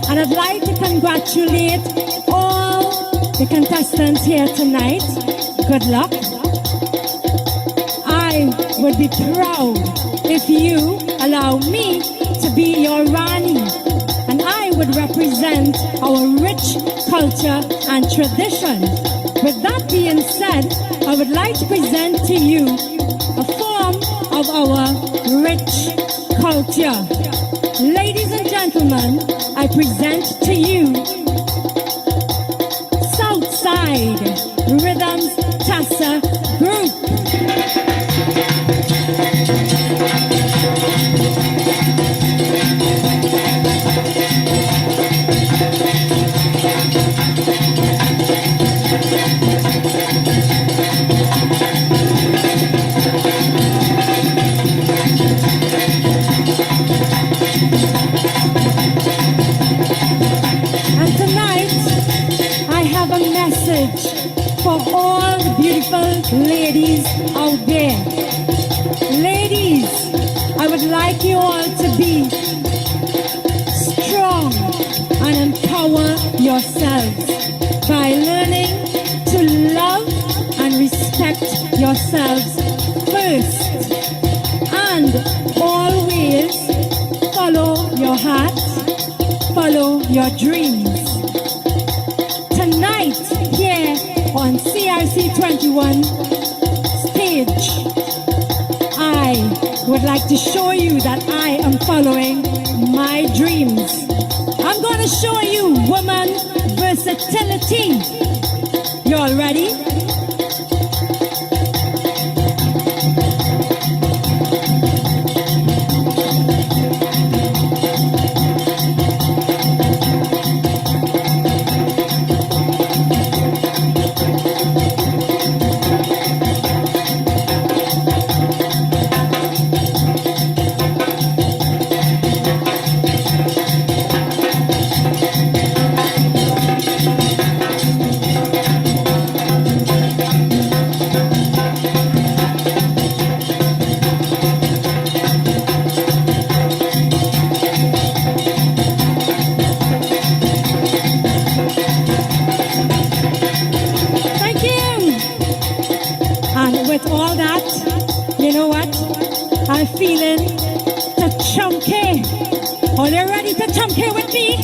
and I'd like to congratulate all the contestants here tonight. Good luck. I would be proud if you allow me to be your Rani, and I would represent our rich culture and tradition. With that being said, I would like to present to you a form of our rich culture. Ladies and gentlemen, I present to you Southside Rhythms Tassa Group. And tonight, I have a message for all the beautiful ladies out there. Ladies, I would like you all to be strong and empower yourselves by learning to love and respect yourselves first. And always follow your heart, follow your dreams. Tonight, here on CRC 21 stage, I would like to show you that I am following my dreams. I'm going to show you woman versatility. You all ready? Thank you. And with all that, you know what? I'm feeling to chunky. Are you ready to chunky with me?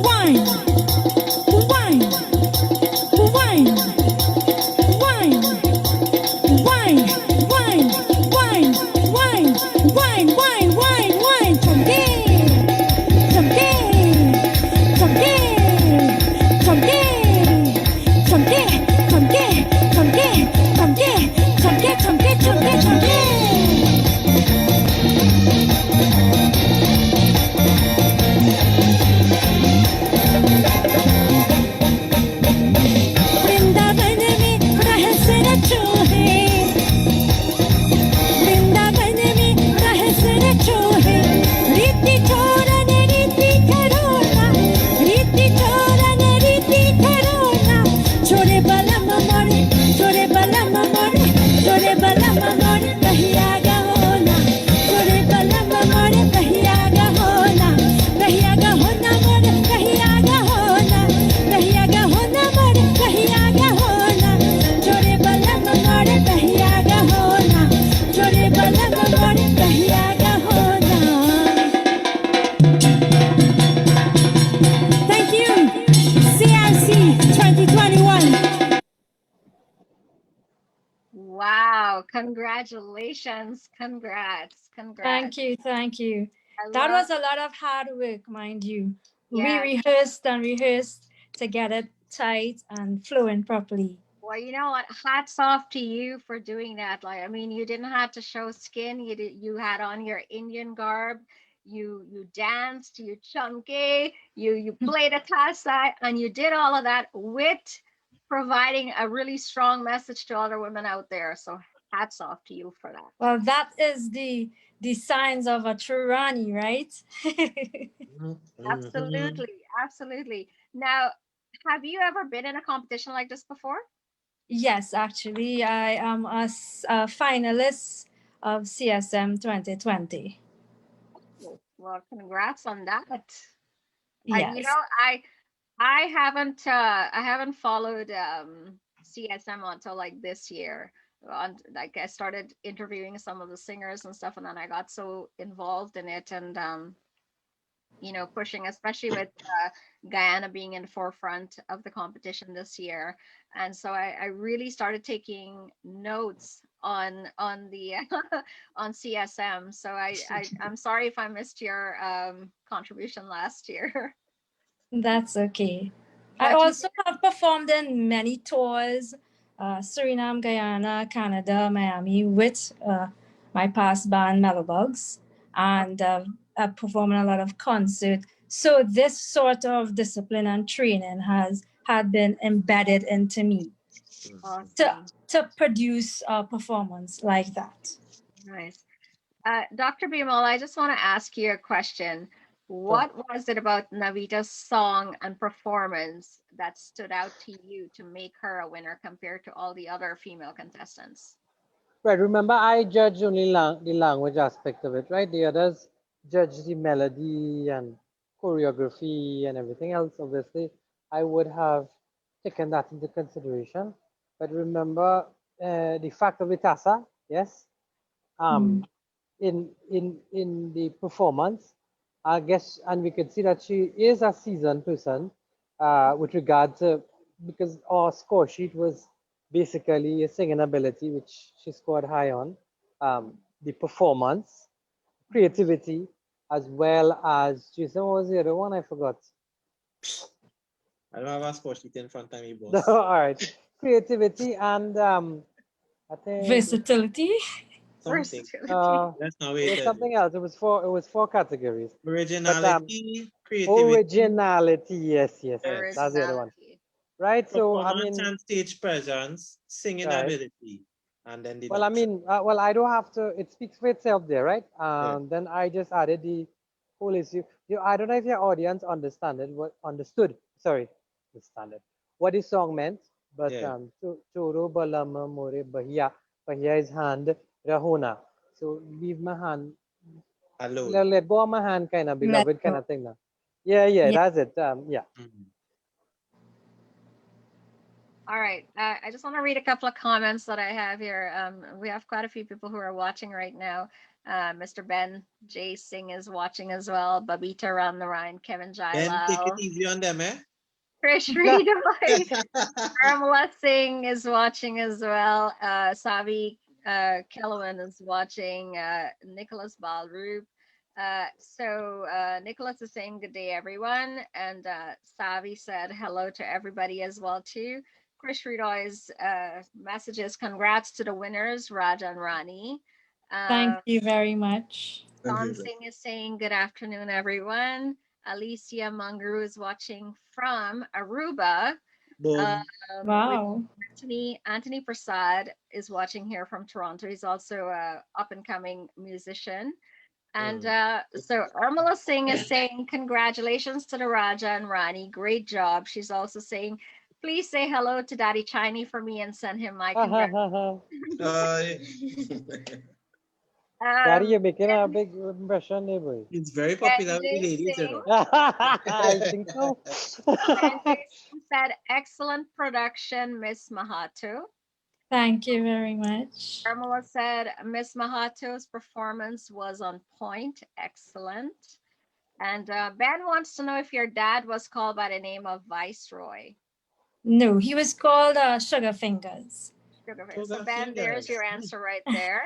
Wine, wine, wine, wine, wine, wine, wine, wine, wine, wine, wine, wine. Chunky, chunky, chunky, chunky, chunky, chunky, chunky, chunky, chunky, chunky, chunky, chunky. Congratulations. Congrats. Congrats. Thank you, thank you. I That love, was a lot of hard work, mind you. We yeah. rehearsed and rehearsed to get it tight and flowing properly. Well, you know what? Hats off to you for doing that. Like, I mean, you didn't have to show skin. You had on your Indian garb. You danced, you chunky, you played a tassa, and you did all of that with providing a really strong message to other women out there. So hats off to you for that. Well, that is the signs of a true Rani, right? Mhm. Absolutely, absolutely. Now, have you ever been in a competition like this before? Yes, actually, I am a finalist of CSM 2020. Well, congrats on that. And you Yes. know, I haven't followed CSM until like this year. Like I started interviewing some of the singers and stuff, and then I got so involved in it, and you know, pushing, especially with Guyana being in the forefront of the competition this year. And so I really started taking notes on the on CSM. So I'm sorry if I missed your contribution last year. That's okay. I But you also have performed in many tours, Suriname, Guyana, Canada, Miami, with my past band Melobugs, and I performed in a lot of concerts. So this sort of discipline and training had been embedded into me awesome. to produce a performance like that. Nice. Dr. Bimal, I just want to ask you a question. What was it about Navita's song and performance that stood out to you to make her a winner compared to all the other female contestants? Right, remember I judge only the language aspect of it, right? The others judge the melody and choreography and everything else. Obviously, I would have taken that into consideration. But remember the fact of the tassa, yes. Mm. In the performance, I guess, and we could see that she is a seasoned person with regard to, because our score sheet was basically a singing ability, which she scored high on, the performance, creativity, as well as, Jason, what was the other one? I forgot. I don't have a score sheet in front of me, All boss. right, creativity and I think Versatility. Something. Versatility. That's not it wait. was something else. It was four categories. But Originality, creativity, originality, yes, yes, yes. yes. That's the other one. Originality. Right. So I Performance mean, and stage presence, singing right. ability, and then Well, I deduction. mean, well, I don't have to. It speaks for itself there, right? Yeah. Then I just added the whole issue. I don't know if your audience understood. Sorry, understand it. What this song meant, but Yeah. Choro balama more bahia. Bahia is hand. Rahona. So leave my hand. Alone. Let go of my hand, kind of Let beloved, kind go. of thing. Now. Yeah, yeah, Yeah. that's it. Yeah. Mhm. All right. I just want to read a couple of comments that I have here. We have quite a few people who are watching right now. Mr. Ben J. Singh is watching as well. Babita Ram Narayan, Kevin Then take it Jailal, easy on them, eh? Krish Reedoy, Armala Singh is watching as well. Savi Kellerman is watching. Nicholas Balroop. Nicholas is saying good day, everyone. And Savi said hello to everybody as well, too. Krish Reedoy's messages, congrats to the winners, Raja and Rani. Thank you very much. Thank Don you. Singh is saying good afternoon, everyone. Alicia Manguru is watching from Aruba. Boom. With Wow. Anthony Prasad is watching here from Toronto. He's also a up and coming musician. And so Urmila Singh is saying congratulations to the Raja and Rani. Great job. She's also saying, please say hello to Daddy Chiny for me and send him my congratulations. Daddy, you're Um, making a big impression, eh, boy. It's very popular with the Benjay ladies, you Singh. know. I think so. Benjay Singh said, excellent production, Miss Mahato. Thank you very much. Carmela said, Miss Mahato's performance was on point. Excellent. And Ben wants to know if your dad was called by the name of Viceroy. No, he was called Sugar Fingers. So Ben, there's your answer right there.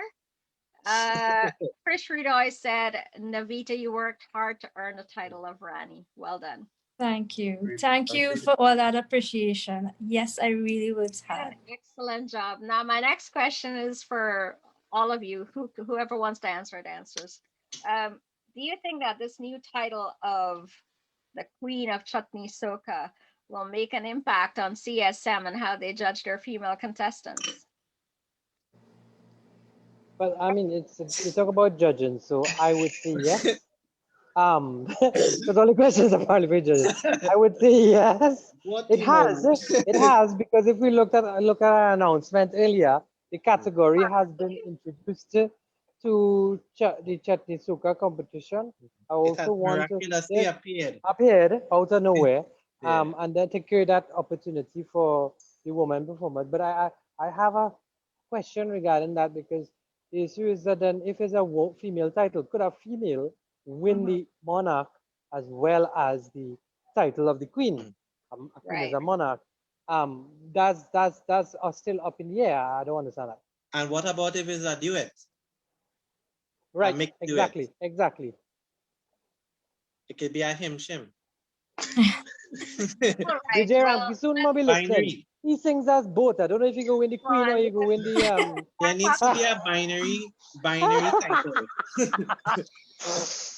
Chris Ridoy said, Navita, you worked hard to earn the title of Rani. Well done. Thank you. Thank you for all that appreciation. Yes, I really worked hard. Excellent job. Now, my next question is for all of you, whoever wants to answer it answers. Do you think that this new title of the Queen of Chutney Soca will make an impact on CSM and how they judge their female contestants? Well, I mean, you talk about judging, so I would say yes. Because all the questions are probably for judges. I would say yes. What It you know? has because if we look at our announcement earlier, the category has been introduced to the Chutney Soca competition. I It also has want to miraculously appeared. appeared out of nowhere, Yeah. and then to create that opportunity for the woman performers. But I have a question regarding that because the issue is that then if it's a female title, could a female win the monarch as well as the title of the queen? A queen is a monarch. That's still up in the air. I don't understand that. And what about if it's a duet? Right, mixed exactly, duet. exactly. It could be a him shim. DJ Ram, soon might be listening. Binary. He sings as both. I don't know if you go win the queen or you go win the There needs to be a binary title.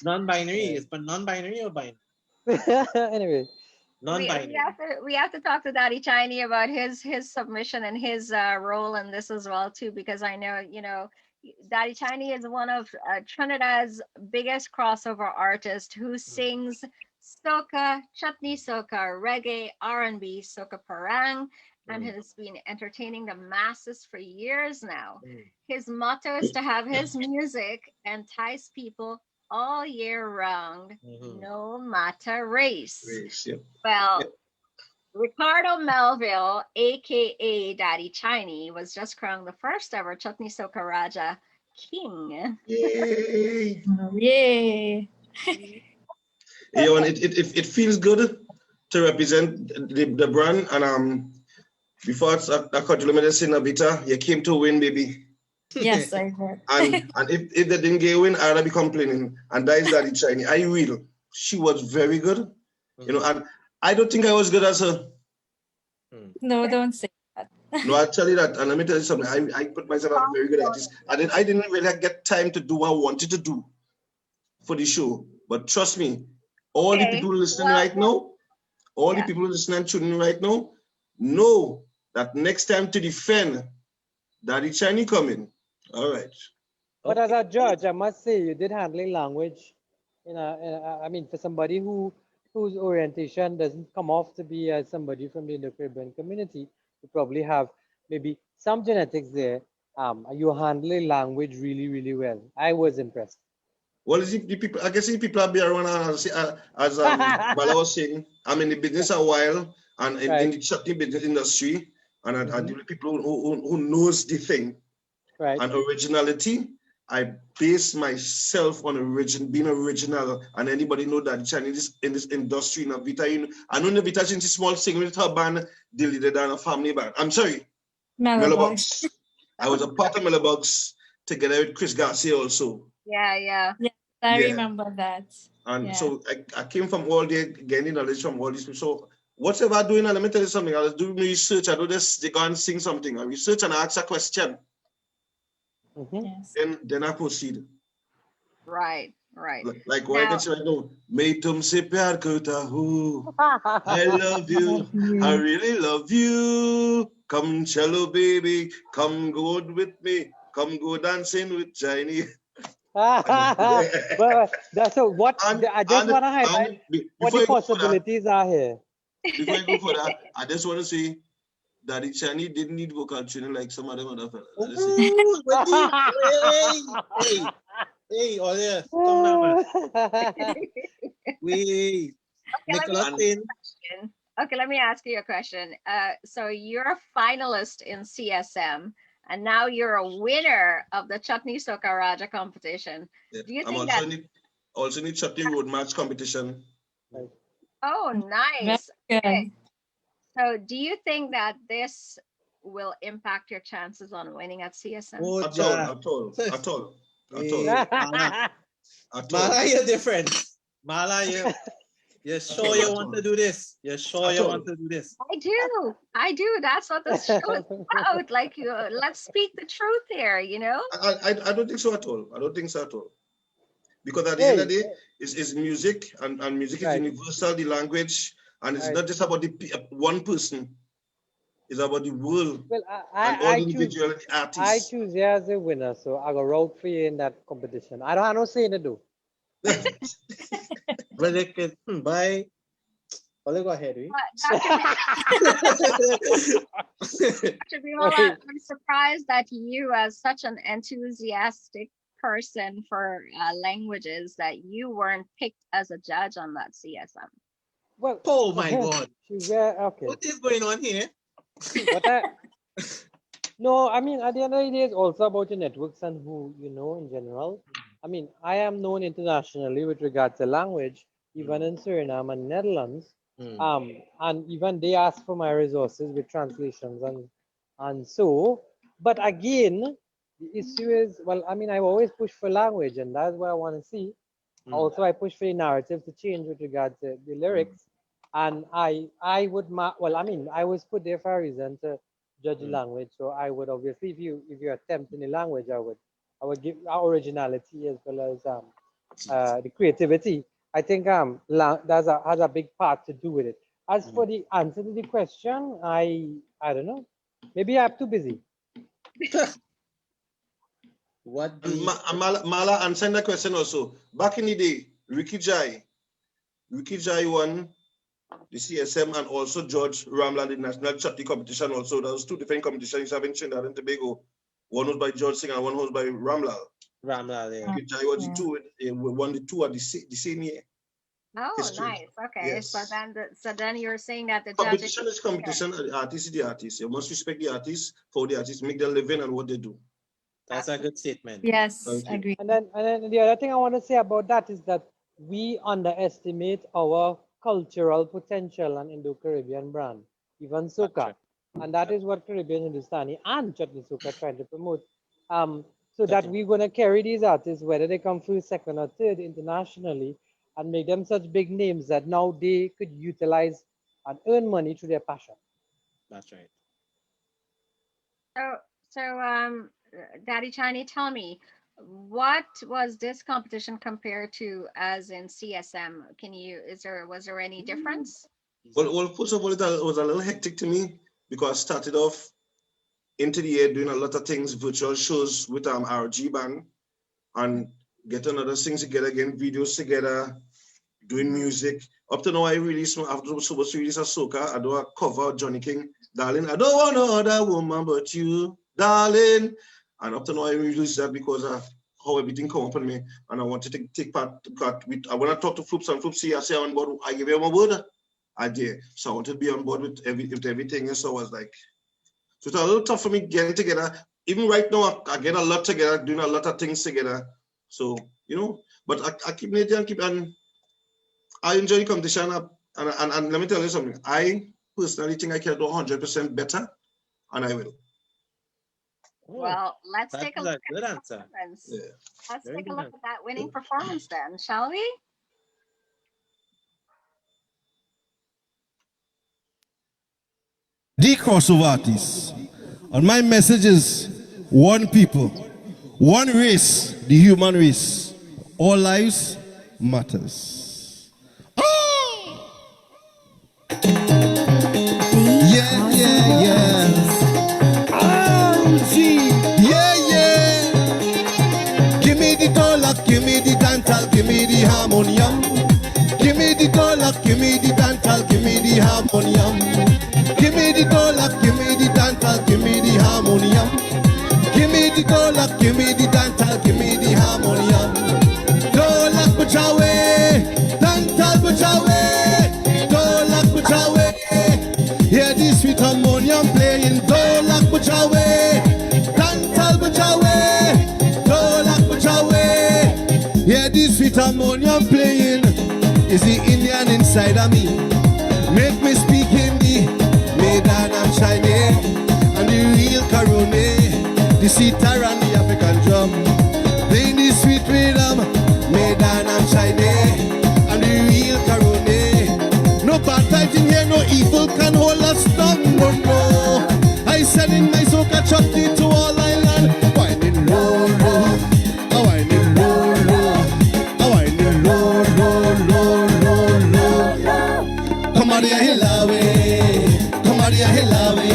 Non-binary. Is but non-binary or binary? Anyway. Non-binary. We have to talk to Daddy Chinese about his submission and his role in this as well too, because I know, you know, Daddy Chinese is one of Trinidad's biggest crossover artists who sings soca, chutney soca, reggae, R&B, soca parang, and has been entertaining the masses for years now. His motto is to have his music entice people all year round, no matter race. Well, Ricardo Melville, aka Daddy Chinese, was just crowned the first ever Chutney Soca Raja king. Yay! Yay! Yeah, and it feels good to represent the brand. And before I cut you, let me say, Navita, you came to win, baby. Yes, I heard. And if they didn't get a win, I'd be complaining. And that is Daddy Chinese. I real. She was very good. You know, and I don't think I was good as her. No, don't say that. No, I'll tell you that. And let me tell you something. I put myself as a very good artist. And I didn't really get time to do what I wanted to do for the show. But trust me, all the people listening right now, all the people listening and tuning in right now, know that next time to defend, Daddy Chinese coming. All right. But as a judge, I must say you did handling language. I mean, for somebody whose orientation doesn't come off to be as somebody from the Indo-Caribbean community, you probably have maybe some genetics there. You handling language really, really well. I was impressed. Well, the people, I can see people are around as Malla was saying, I'm in the business a while and in the chutney business industry, and I deal with people who knows the thing. Right. And originality, I base myself on being original, and anybody know that Chinese in this industry, Navita, you know, I know Navita since a small singer with her band, deleted down a family band. I'm sorry, Mella Bugs. I was a part of Mella Bugs together with Chris Garcia also. Yeah. I remember that. And so I came from all there, gaining knowledge from all these people. So whatever I'm doing, let me tell you something. I was doing research. I do this, they go and sing something. I research and I ask a question. Yes. Then I proceed. Right. Like what I can say right now, Main tumse pyar karta hu. I love you. I really love you. Come chalo baby, come go with me. Come go dancing with Chinese. But that's what I just want to highlight what the possibilities are here. Before I go for that, I just want to say Daddy Chinese didn't need vocal training like some of them other fellas. Hey, Olia, come down, man. Wait. Okay, let me ask you a question. So you're a finalist in CSM, and now you're a winner of the Chutney Soca Raja competition. Yeah. Do you I'm think also need Chutney Road Match competition. Oh, nice. Okay. So do you think that this will impact your chances on winning at CSM? Oh, At all, ja. at all, at all, at Hey, all, Mala, at all, Mala, you're different. Mala, you're sure you at want all. to do this? You're sure At you all. want to do this? I do. That's what this show is about. Like, let's speak the truth here, you know? I don't think so at all. I don't think so at all. Because at the end of the day, it's music, and music is Right. universal, the language, and it's Right. not just about one person. It's about the world Well, and all I individual choose artists. you as a winner, so I go route for you in that competition. I don't say to do. But they could buy. Well, go ahead, we. Dr. Bimola, I'm surprised that you, as such an enthusiastic person for languages, that you weren't picked as a judge on that CSM. Well, Oh my God! okay. What is going on here? But no, I mean, at the end of the day, it's also about your networks and who you know in general. I mean, I am known internationally with regard to language, even in Suriname and Netherlands. And even they ask for my resources with translations and so. But again, the issue is, well, I mean, I always push for language, and that's what I want to see. Also, I push for the narrative to change with regard to the lyrics. And I would, well, I mean, I was put there for a reason to judge the language. So I would obviously, if you attempt in the language, I would give our originality as well as the creativity. I think has a big part to do with it. As for the answer to the question, I don't know. Maybe I'm too busy. What do And Mala answering the question also. Back in the day, Ricky Jai won the CSM, and also George Ramla, the national chutney competition also. There was two different competitions having Trinidad and Tobago. One was by George Singh and one was by Ramlal. Ramlal, yeah. Ricky Jai was the two, won the two at the same year. Oh, History. nice. Okay. Yes. So then you're saying that the Competition judges, is competition. The artist is the artist. You must respect the artist for the artist, make their living and what they do. That's a good statement. Yes, Thank you. agree. And then the other thing I want to say about that is that we underestimate our cultural potential and Indo-Caribbean brand, even soca. And that is what Caribbean Hindustani and Chutney Soca trying to promote. So that we're going to carry these artists, whether they come through second or third internationally, and make them such big names that now they could utilize and earn money through their passion. That's right. So Daddy Chani, tell me, what was this competition compared to as in CSM? Was there any difference? Well, first of all, it was a little hectic to me because I started off into the year doing a lot of things, virtual shows with RG band, and getting other things together, again, videos together, doing music. Up to now, I released, after supposed to release a soca, I do a cover of Johnny King, Darling, I don't want no other woman but you, darling. And up to now, I released that because of how everything come up on me, and I wanted to take part with, when I talk to Floops and Floops, I say on board, I give them a word, I did. So I wanted to be on board with everything, and so I was like, so it's a little tough for me getting together. Even right now, I get a lot together, doing a lot of things together. So, you know, but I keep it and I enjoy the competition. And let me tell you something. I personally think I can do 100% better, and I will. Well, let's take a look at good the answer. performance. Yeah. Let's Very take a good look answer. at that winning performance then, shall we? The crossover artist. And my message is one people, one race, the human race. All lives matters. Oh! Yeah, yeah, yeah. Oh, gee. Yeah, yeah. Give me the dollar, give me the dental, give me the harmonium. Give me the dollar, give me the dental, give me the harmonium. Give me the dollar, give me the dental, give me the harmonium. Give me the dollar, give me the dental, give me the harmonium. Dollar bujawe, dental bujawe, dollar bujawe. Hear the sweet harmonium playing. Dollar bujawe, dental bujawe, dollar bujawe. Hear the sweet harmonium playing. Is the Indian inside of me? Make me speak Hindi. Made and I'm shining, and the The sitar and the African drum, playing the sweet rhythm, made and shiny, and the real Carone. No bad times in here, no evil can hold us down, no, no. I send in my soca chutney to all island, winding low, low, winding low, low, winding low, low, low, low, low. Come on, here, Hilawe, come on, here, Hilawe,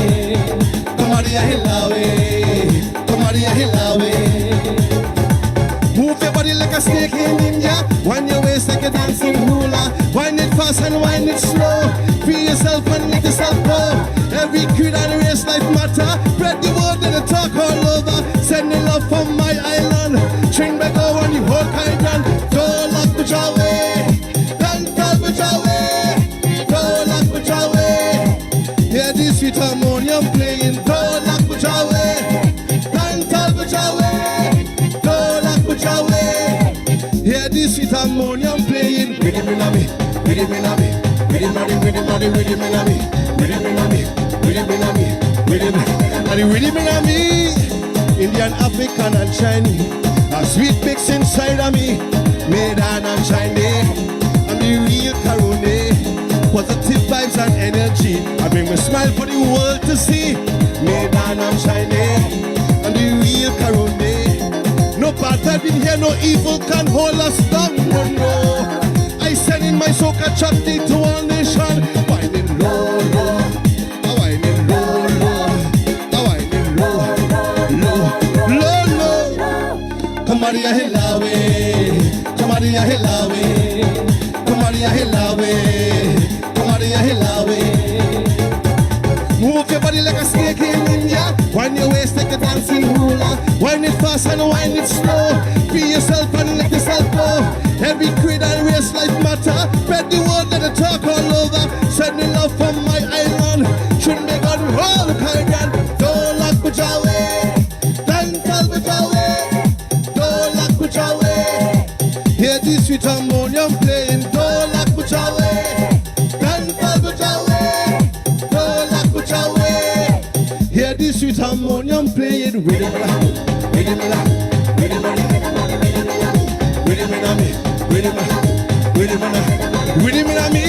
come on, here, Hilawe, come on, here, Hilawe. Move your body like a snake in India. Wind your waist like a dancing hula. Wind it fast and wind it slow. Free yourself and let yourself go. Every creed and race life matter. Spread the word and the talk all over. Send the love from my island. Train back over on the whole island. Don't lock the away. Don't tell the away. Don't lock the away. Hear this sweet harmonium playing. Don't lock the away. Don't tell the away. Hear this sweet harmonium playing. Rhythm in me, rhythm in me, rhythm in me, rhythm in me, rhythm in me, rhythm in me, rhythm in me. Indian, African and Chinese, a sweet mix inside of me. Made and shiny, I'm the real Carone. Positive vibes and energy, I bring my smile for the world to see. Made and shiny, I'm the real Carone. No bad type in here, no evil can hold us down, no, no. I send in my soca chutney to all nation. Winding low, low, winding low, low, winding low, low, low, low. Come on, Hilawe, come on, Hilawe, come on, Hilawe, come on, Hilawe. Move your body like a snake in India. Wind your waist like a dancing hula. Wind it fast and wind it slow. Be yourself and let yourself go. Every creed and race life matter. Spread the word and the talk all over. Send the love from my island. Shouldn't be gone with all the Caribbean. Don't lock the away. Don't tell the away. Don't lock the away. Hear this sweet harmonium playing. Don't lock the away. Don't tell the away. Don't lock the away. Hear this sweet harmonium playing. Rhythm, rhythm, rhythm, rhythm in me.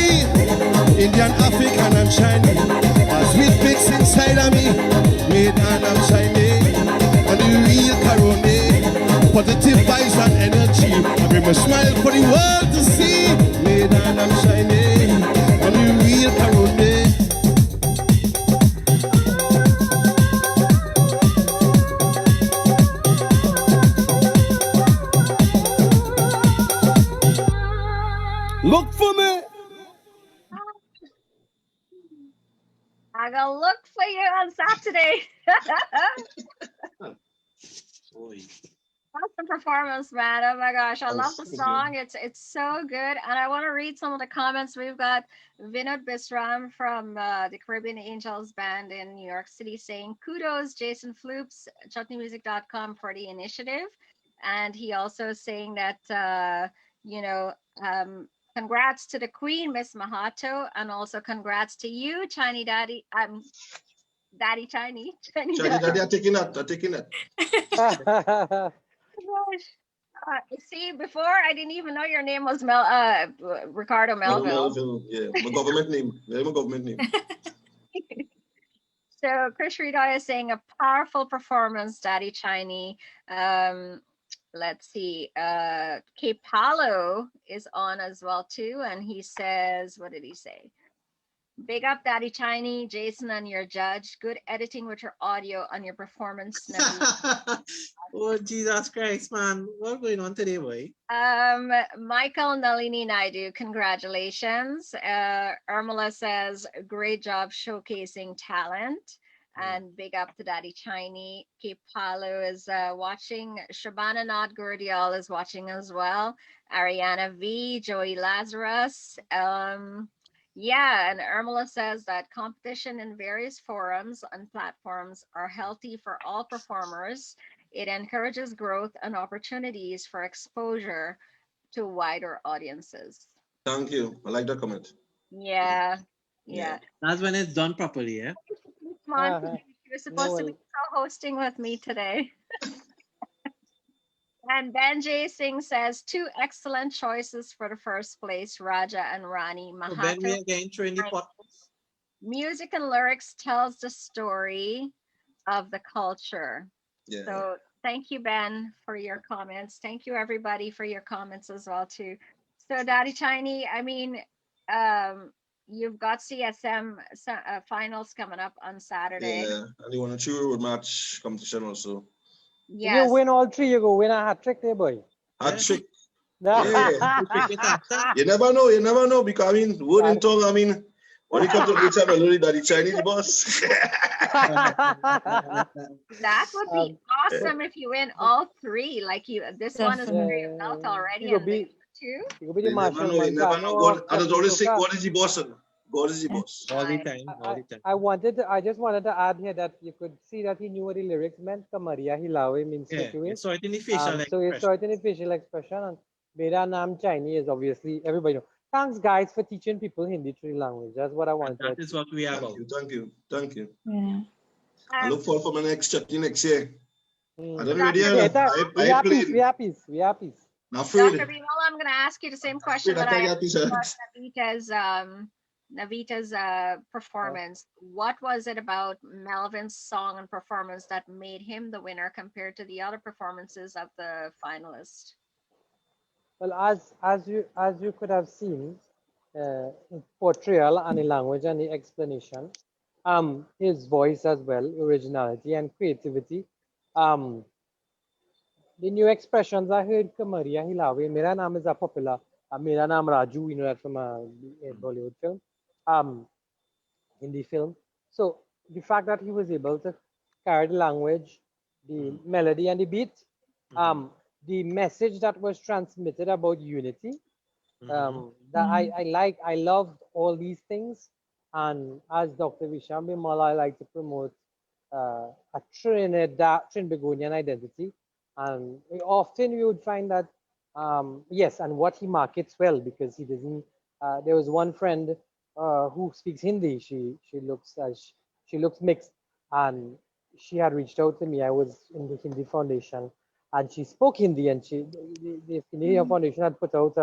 Indian, African and Chinese, a sweet mix inside of me. Made and I'm shiny, and the real Carone. Positive vibes and energy, I bring my smile for the world to see. Made and I'm shiny, and the real Carone. Look for me. I gotta look for you on Saturday. Awesome performance, man. Oh my gosh, I love the song. It's so good. And I want to read some of the comments. We've got Vinod Bisram from the Caribbean Angels Band in New York City saying, kudos, Jason Floops, chutneymusic.com for the initiative. And he also is saying that, congrats to the Queen, Miss Mahato, and also congrats to you, Chiny Daddy. Daddy Chiny. Chiny Daddy, I'm taking that. See, before I didn't even know your name was Ricardo Melville. Yeah, my government name. My government name. So Chris Rita is saying a powerful performance, Daddy Chiny. Let's see. Cape Palo is on as well too, and he says, what did he say? Big up Daddy Chiny, Jason, and your judge. Good editing with your audio on your performance. Oh, Jesus Christ, man. What's going on today, boy? Michael Nalini Naidu, congratulations. Ermala says, great job showcasing talent. And big up to Daddy Chiny. Cape Palo is watching. Shabana Nod Gurdial is watching as well. Ariana V, Joey Lazarus. Yeah, and Ermala says that competition in various forums and platforms are healthy for all performers. It encourages growth and opportunities for exposure to wider audiences. Thank you. I like that comment. Yeah. That's when it's done properly, yeah? Come on, You're supposed to be co-hosting with me today. And Benjay Singh says 2 excellent choices for the first place, Raja and Rani. So Ben, we Mahato. are getting through in the pot. Music and lyrics tells the story of the culture. Yeah. So thank you, Ben, for your comments. Thank you, everybody, for your comments as well, too. So Daddy Tiny, I mean, you've got CSM finals coming up on Saturday. Yeah, and you want a true road match competition also. If Yes. you win all 3, you go win a hat trick there, boy. Hat trick. Yeah. You never know, because I mean, word in tongue, I mean, when it comes to later melody, that the Chinese boss. That would be awesome if you win all 3. Like this one is under your belt already, and the 2. You be the You never Marshall know, you never Montano know. of God, I just always say, Soca. God is the boss. God is the boss. All the time, all the time. I just wanted to add here that you could see that he knew what the lyrics meant. Maria Hilawe means Yeah, take away. you saw it in the facial So you saw expression. it in the facial expression. And Mera Naam Chinese, obviously, everybody knows. Thanks, guys, for teaching people Hindi through language. That's what I wanted. That is what we are about. Thank you. Yeah. I look forward for my next chutney next year. I don't Dr. really. We are peace. Not Dr. afraid. Binal, I'm going to ask you the same question that I asked about Navita's performance. What was it about Melvin's song and performance that made him the winner compared to the other performances of the finalists? Well, as you could have seen, in portrayal and in language and the explanation, his voice as well, originality and creativity. The new expressions I heard from Maria Hilawe. Mera naam is a popular. Mera naam Raju, you know that from a Bollywood film, Hindi film. So the fact that he was able to carry the language, the melody and the beat, the message that was transmitted about unity, that I love all these things. And as Dr. Visham Bimala, I like to promote a Trinbagonian identity. And often you would find that, yes, and what he markets well, because he doesn't, there was one friend who speaks Hindi. She looks mixed, and she had reached out to me. I was in the Hindi Foundation, and she spoke Hindi, and the Hindi Foundation had put out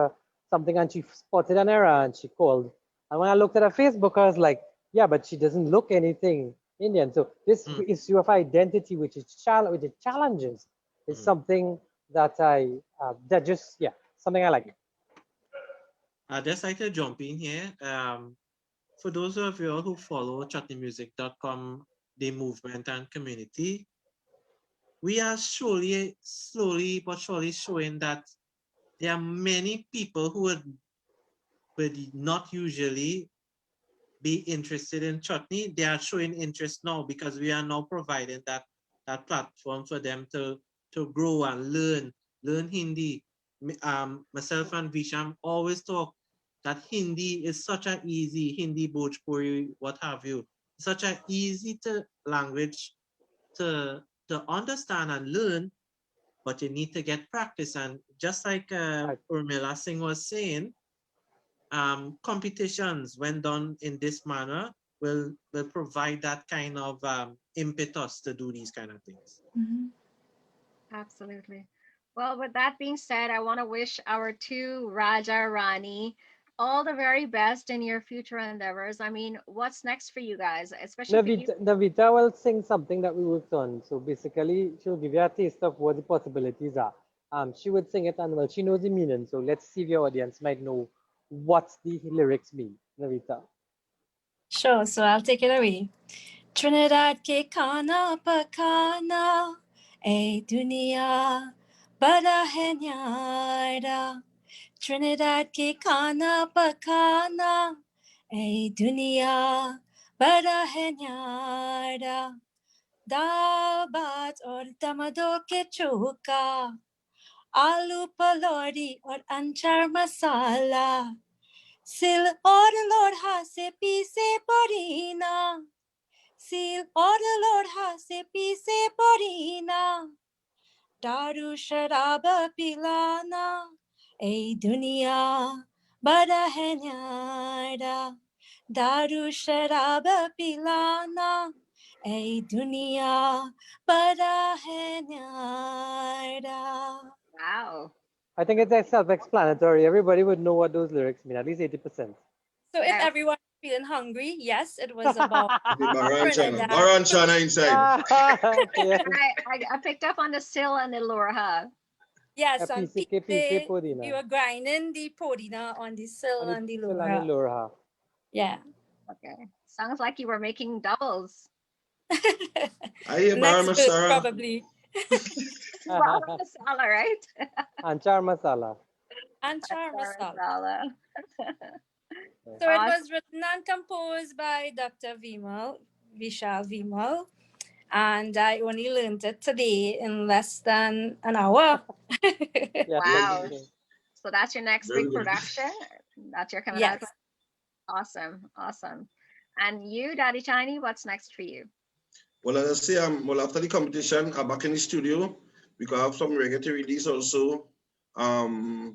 something, and she spotted an error, and she called. And when I looked at her Facebook, I was like, yeah, but she doesn't look anything Indian. So this issue of identity, which is challenges, is something that something I like. I'd just like to jump in here. For those of you who follow chutneymusic.com, the movement and community, we are slowly but surely showing that there are many people who would not usually be interested in chutney. They are showing interest now because we are now providing that platform for them to grow and learn Hindi. Myself and Visham always talk that Hindi is such an easy, Hindi, Bhojpuri, what have you, such an easy language to understand and learn, but you need to get practice. And just like Urmila Singh was saying, competitions, when done in this manner, will provide that kind of impetus to do these kind of things. Absolutely. Well, with that being said, I want to wish our 2 Raja Rani all the very best in your future endeavors. I mean, what's next for you guys? Especially Navita will sing something that we worked on. So basically, she'll give you a taste of what the possibilities are. She would sing it, and well, she knows the meaning. So let's see if your audience might know what the lyrics mean. Navita. Sure, so I'll take it away. Trinidad ke khana pakana, ए दुनिया बड़ा है न्यारा. Trinidad के खाना पकाना, ए दुनिया बड़ा है न्यारा. दाल भात और टमाटो के चोखा, आलू पलौरी और अंचार मसाला, सिल और लोढ़ा से पीसे पुदीना, सिल और लोढ़ा से पीसे पुदीना. दारू शराब पिलाना, ए दुनिया बड़ा है न्यारा. दारू शराब पिलाना, Ay dunia pada henyarda. Wow. I think it's self-explanatory. Everybody would know what those lyrics mean, at least 80%. So if Yes. everyone is feeling hungry, yes, it was about Baranchana. Trinidad. Baranchana inside. Yes. I picked up on the still and the lora. Yes, and Pise we Podina. were grinding the podina on the sill and the lura. Lura. Yeah. Okay. Sounds like you were making doubles. I hear Next Baran verse, Masara. probably. Wow, masala, right? Anchar masala. Anchar Masala. Masala. So it was written and composed by Dr. Vishal Vimal, and I only learned it today in less than an hour. Yeah, Wow. okay. So that's your next Very big good. production that you're coming Yes. out with? Awesome. Awesome. And you, Daddy Tiny, what's next for you? Well, as I say, well, after the competition, I'm back in the studio. We could have some reggae to release also. My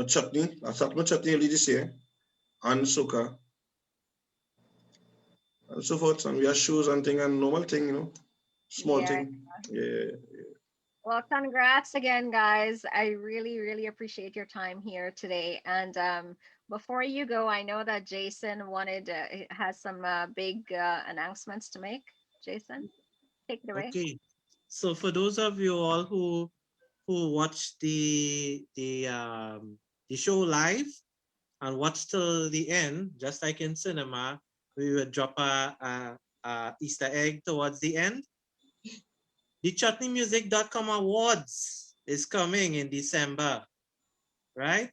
chutney. I started my chutney early this year. And soca. And so forth. And we have shows and thing and normal thing, you know. Small Yeah. thing. Yeah. Well, congrats again, guys. I really, really appreciate your time here today. And before you go, I know that Jason has some big announcements to make. Jason, take it away. Okay. So for those of you all who watched the show live and watched till the end, just like in cinema, we would drop a Easter egg towards the end. The chutneymusic.com awards is coming in December, right?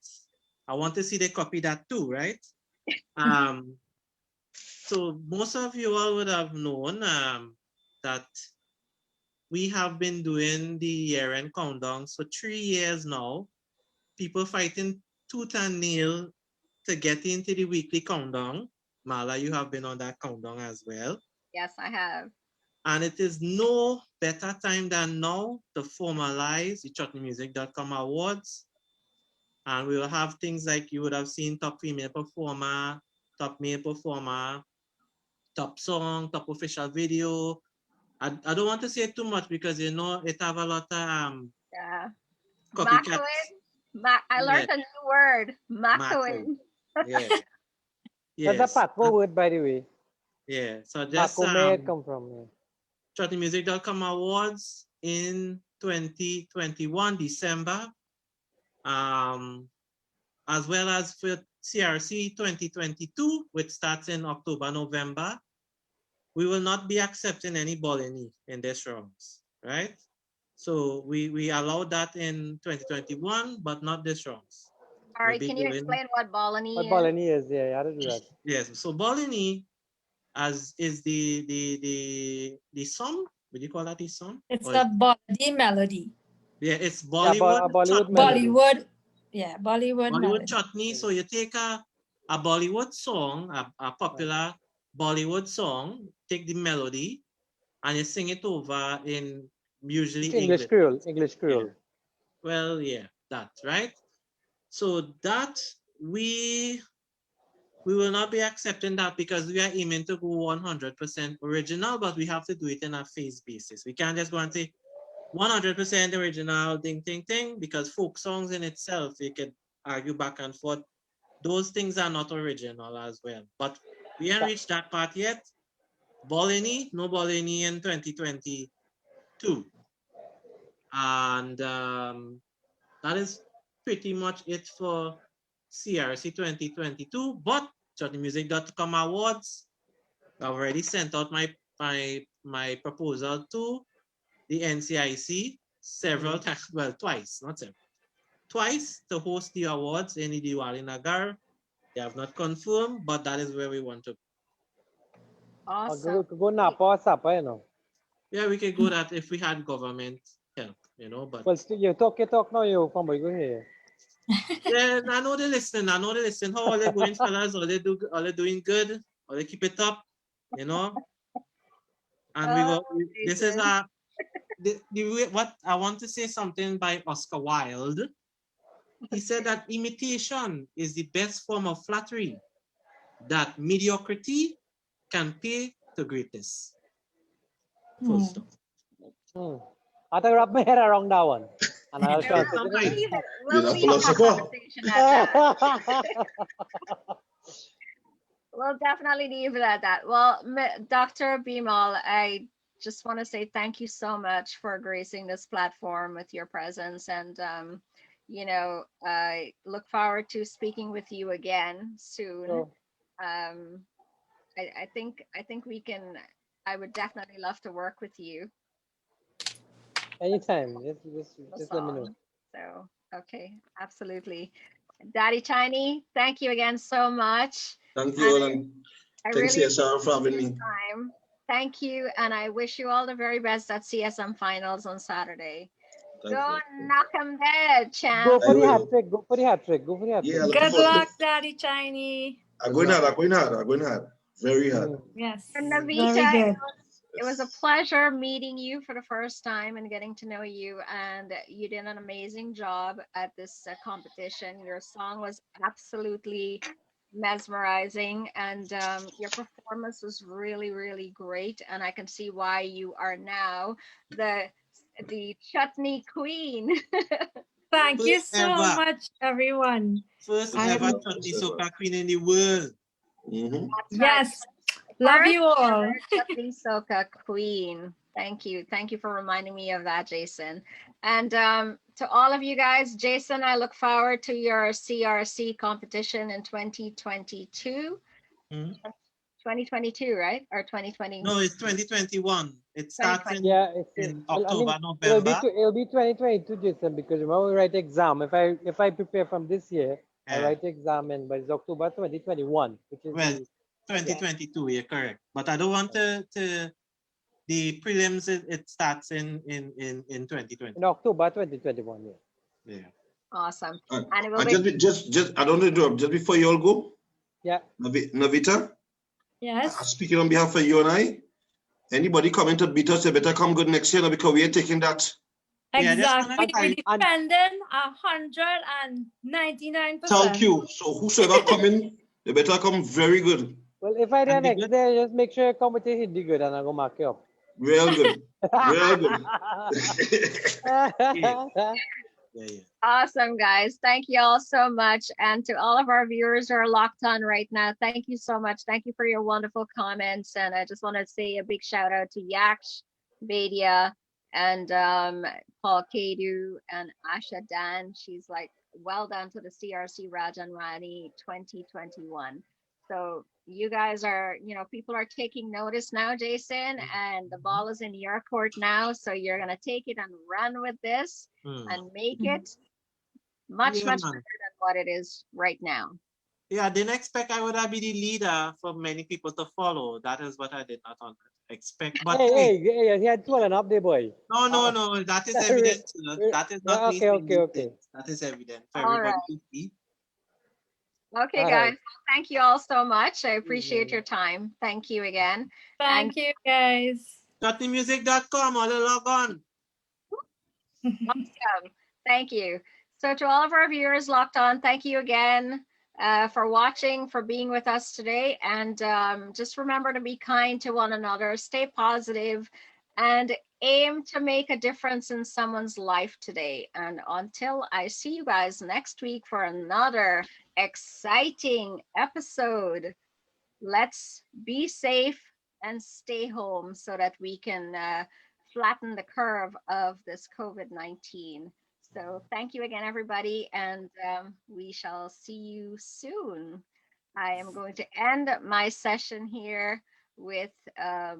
I want to see they copy that too, right? So most of you all would have known that we have been doing the year-end countdowns for 3 years now. People fighting tooth and nail to get into the weekly countdown. Mala, you have been on that countdown as well. Yes, I have. And it is no better time than now to formalize the chutneymusic.com awards. And we will have things like you would have seen top female performer, top male performer, top song, top official video. I don't want to say too much because you know it have a lot of Yeah. copycats. I learned a new word. Macoin. Yeah. That's a Patwa word, by the way. Yeah. So just where it come from? Yeah. chutneymusic.com awards in 2021 December, as well as for CRC 2022, which starts in October, November. We will not be accepting any Bolini in this rounds, right? So we allowed that in 2021, but not this rounds. Sorry, can you explain what Bolini is? What Bolini is, yeah, how to do that. Yes, so Bolini is the song. Would you call that the song? It's a body melody. Yeah, it's Bollywood. Yeah, Bollywood melody. Bollywood. Yeah, Bollywood melody. chutney. So you take a Bollywood song, a popular Bollywood song, take the melody, and you sing it over in usually English Creole. English Creole. Yeah. Well, yeah, that, right? So that we will not be accepting that because we are aiming to go 100% original, but we have to do it in a phase basis. We can't just go and say 100% original, ding, ding, ding, because folk songs in itself, you could argue back and forth. Those things are not original as well. But we haven't reached that part yet. Bolini, no Bolini in 2022. And that is pretty much it for CRC 2022. But chutneymusic.com awards, I've already sent out my proposal to the NCIC several times, well, twice, not several, twice to host the awards in the Diwali Nagar. They have not confirmed, but that is where we want to. Awesome. Go Napa, Sapa, you know. Yeah, we could go that if we had government help, you know, but. Well, you talk now, you come go here. Yeah, I know they're listening. How are they going, fellas? Are they doing good? Are they keep it up? You know? And this is what I want to say something by Oscar Wilde. He said that imitation is the best form of flattery, that mediocrity can pay to greatness. Full stop. I think wrap my head around that one. And I'll We'll translate leave, it. we'll You're a leave that philosopher. conversation at that. We'll definitely leave it at that. Well, Dr. Bimal, I just want to say thank you so much for gracing this platform with your presence. And, I look forward to speaking with you again soon. So, I think we can, I would definitely love to work with you. anytime. Just let me know. Song. So, okay, absolutely. Daddy Tiny, thank you again so much. Thank you, Alan. I Thanks, really CSR, for having me. appreciate your time. Thank you, and I wish you all the very best at CSM finals on Saturday. Thank Go you. knock 'em dead, Go champ. for I the will. hat trick. Go for the hat trick. Go for the hat Yeah, trick. looking Good forward to luck, it. Daddy Tiny. I'm going hard. I'm going hard. I'm going hard. Very hard. Yes. And Very Navita, good. it was a pleasure meeting you for the first time and getting to know you. And you did an amazing job at this competition. Your song was absolutely mesmerizing, and your performance was really, really great. And I can see why you are now the chutney queen. Thank you First so ever. much, everyone. First I ever am- chutney soca queen in the world. Mm-hmm. That's right. Yes. Love you all. First chutney soca queen. Thank you. Thank you for reminding me of that, Jason. And to all of you guys, Jason, I look forward to your CRC competition in 2022. Hmm? 2022, right? Or 2020? No, it's 2021. It starts in, Yeah, in well, October, it'll November. be 2022, Jason, because remember we write exam. If I prepare from this year, I Yeah. write exam in, but it's October 2021, which is Well, 2022, you're correct. But I don't want to the prelims, it starts in 2020. in October 2021. Yeah. Yeah. Awesome. And And it will be just I don't interrupt. Just before you all go, Yeah. Navita, Yes. speaking on behalf of you and I, anybody coming to beat us, they better come good next year now, because we are taking that. Yeah, just Exactly. wanna- We're and- defending 199%. Thank you. So whosoever coming, they better come very good. Well, if I And did be next good. day, just make sure your competition Hindi good, and I go mark you up. Real good. Real good. Yeah, yeah. awesome, guys. Thank you all so much. And to all of our viewers who are locked on right now, thank you so much. Thank you for your wonderful comments. And I just want to say a big shout out to Yaksh, Vadia, and Paul Kadu and Asha Dan. She's like, well done to the CRC Rajan Rani 2021. So you guys are, people are taking notice now, Jason, and the ball is in your court now. So you're going to take it and run with this and make it much, Yeah, much man. better than what it is right now. Yeah, I didn't expect I would have been the leader for many people to follow. That is what I did not expect. But hey, he had swollen up there, boy. no, that is evident. That is not me Okay, saying okay, these okay. things. That is evident for All everybody right. to see. Okay, All guys. right. Well, thank you all so much. I appreciate your time. Thank you again. Thank you, guys. Chutneymusic.com or log on. Awesome. Thank you. So to all of our viewers locked on, thank you again for watching, for being with us today. And just remember to be kind to one another, stay positive, and aim to make a difference in someone's life today. And until I see you guys next week for another exciting episode, let's be safe and stay home so that we can flatten the curve of this COVID-19. So thank you again, everybody, and we shall see you soon. I am going to end my session here with a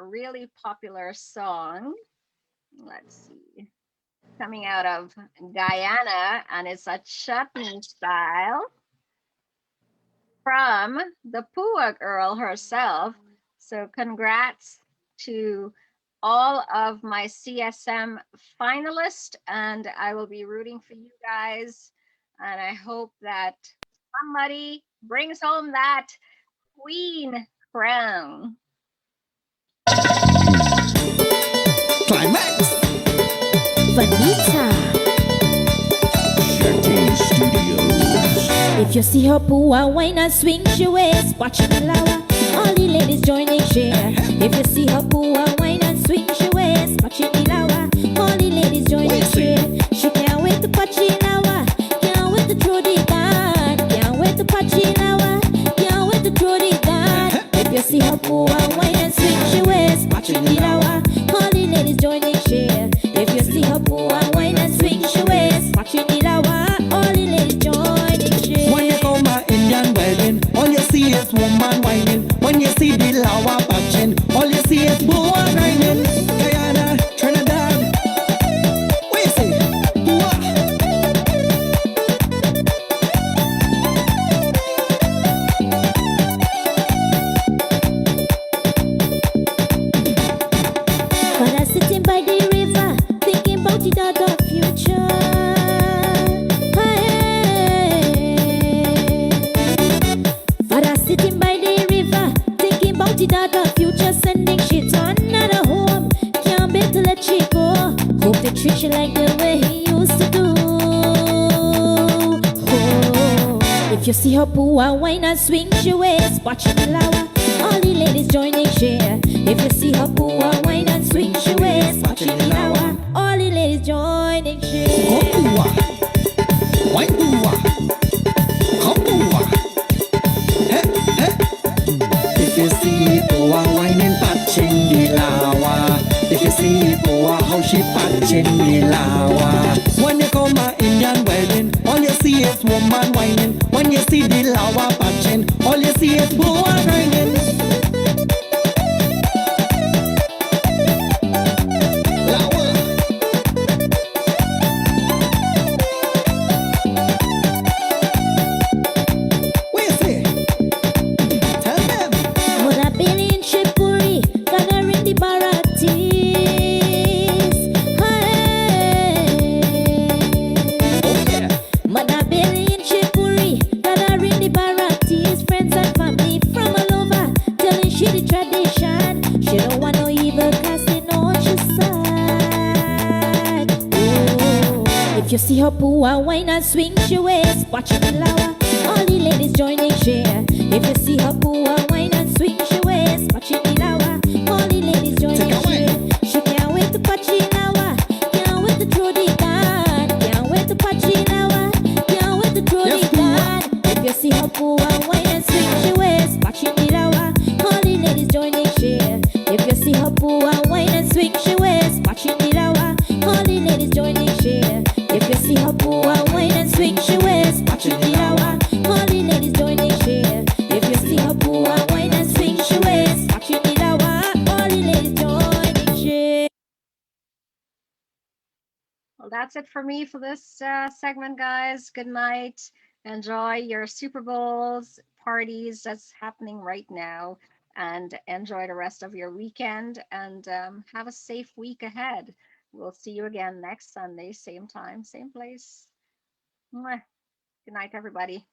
really popular song. Let's see. Coming out of Guyana, and it's a chutney style from the Pua girl herself. So congrats to all of my CSM finalists, and I will be rooting for you guys. And I hope that somebody brings home that queen crown. Climax. Vanita. Shanty Studios. If you see her pua wine and swing she waist, watch me lower. All the ladies join and share. If you see her pua wine and swing. she like the way he used to do. Oh, if you see her poo and wine and swing she waist, watch it lower. All the ladies join in share. If you see her poo and wine and swing she waist, watch it lower. All the ladies join in share. Wine poo-ah, come poo-ah. Hey, hey. If you see poo-ah whining, patching the lawa. If you see poo-ah how she patching the lawa. When you come a Indian wedding, all you see is woman whining. When you see the lawa patching, all you see is poo-ah grinding. If you see her poo and wine and swing she waist, watch it lower. All the ladies join in share. If you see her poo and wine and swing she waist, watch it lower. All the ladies join in share. She can't wait to patch it lower. Can't wait to throw the gun. Can't wait to patch it lower. Can't wait to throw the gun. If you see her poo and wine and swing she waist, watch it lower. All the ladies join in share. If you see her poo and wine and swing she waist, watch it lower. All the ladies join in share. If you see her poo and wine and swing she waist, watch it lower. All the ladies join in share. If you see her poo and wine and swing she waist, watch it lower. All the ladies join in share. Well, that's it for me for this segment, guys. Good night. Enjoy your Super Bowls parties that's happening right now, and enjoy the rest of your weekend. And have a safe week ahead. We'll see you again next Sunday, same time, same place. Mwah. Good night, everybody.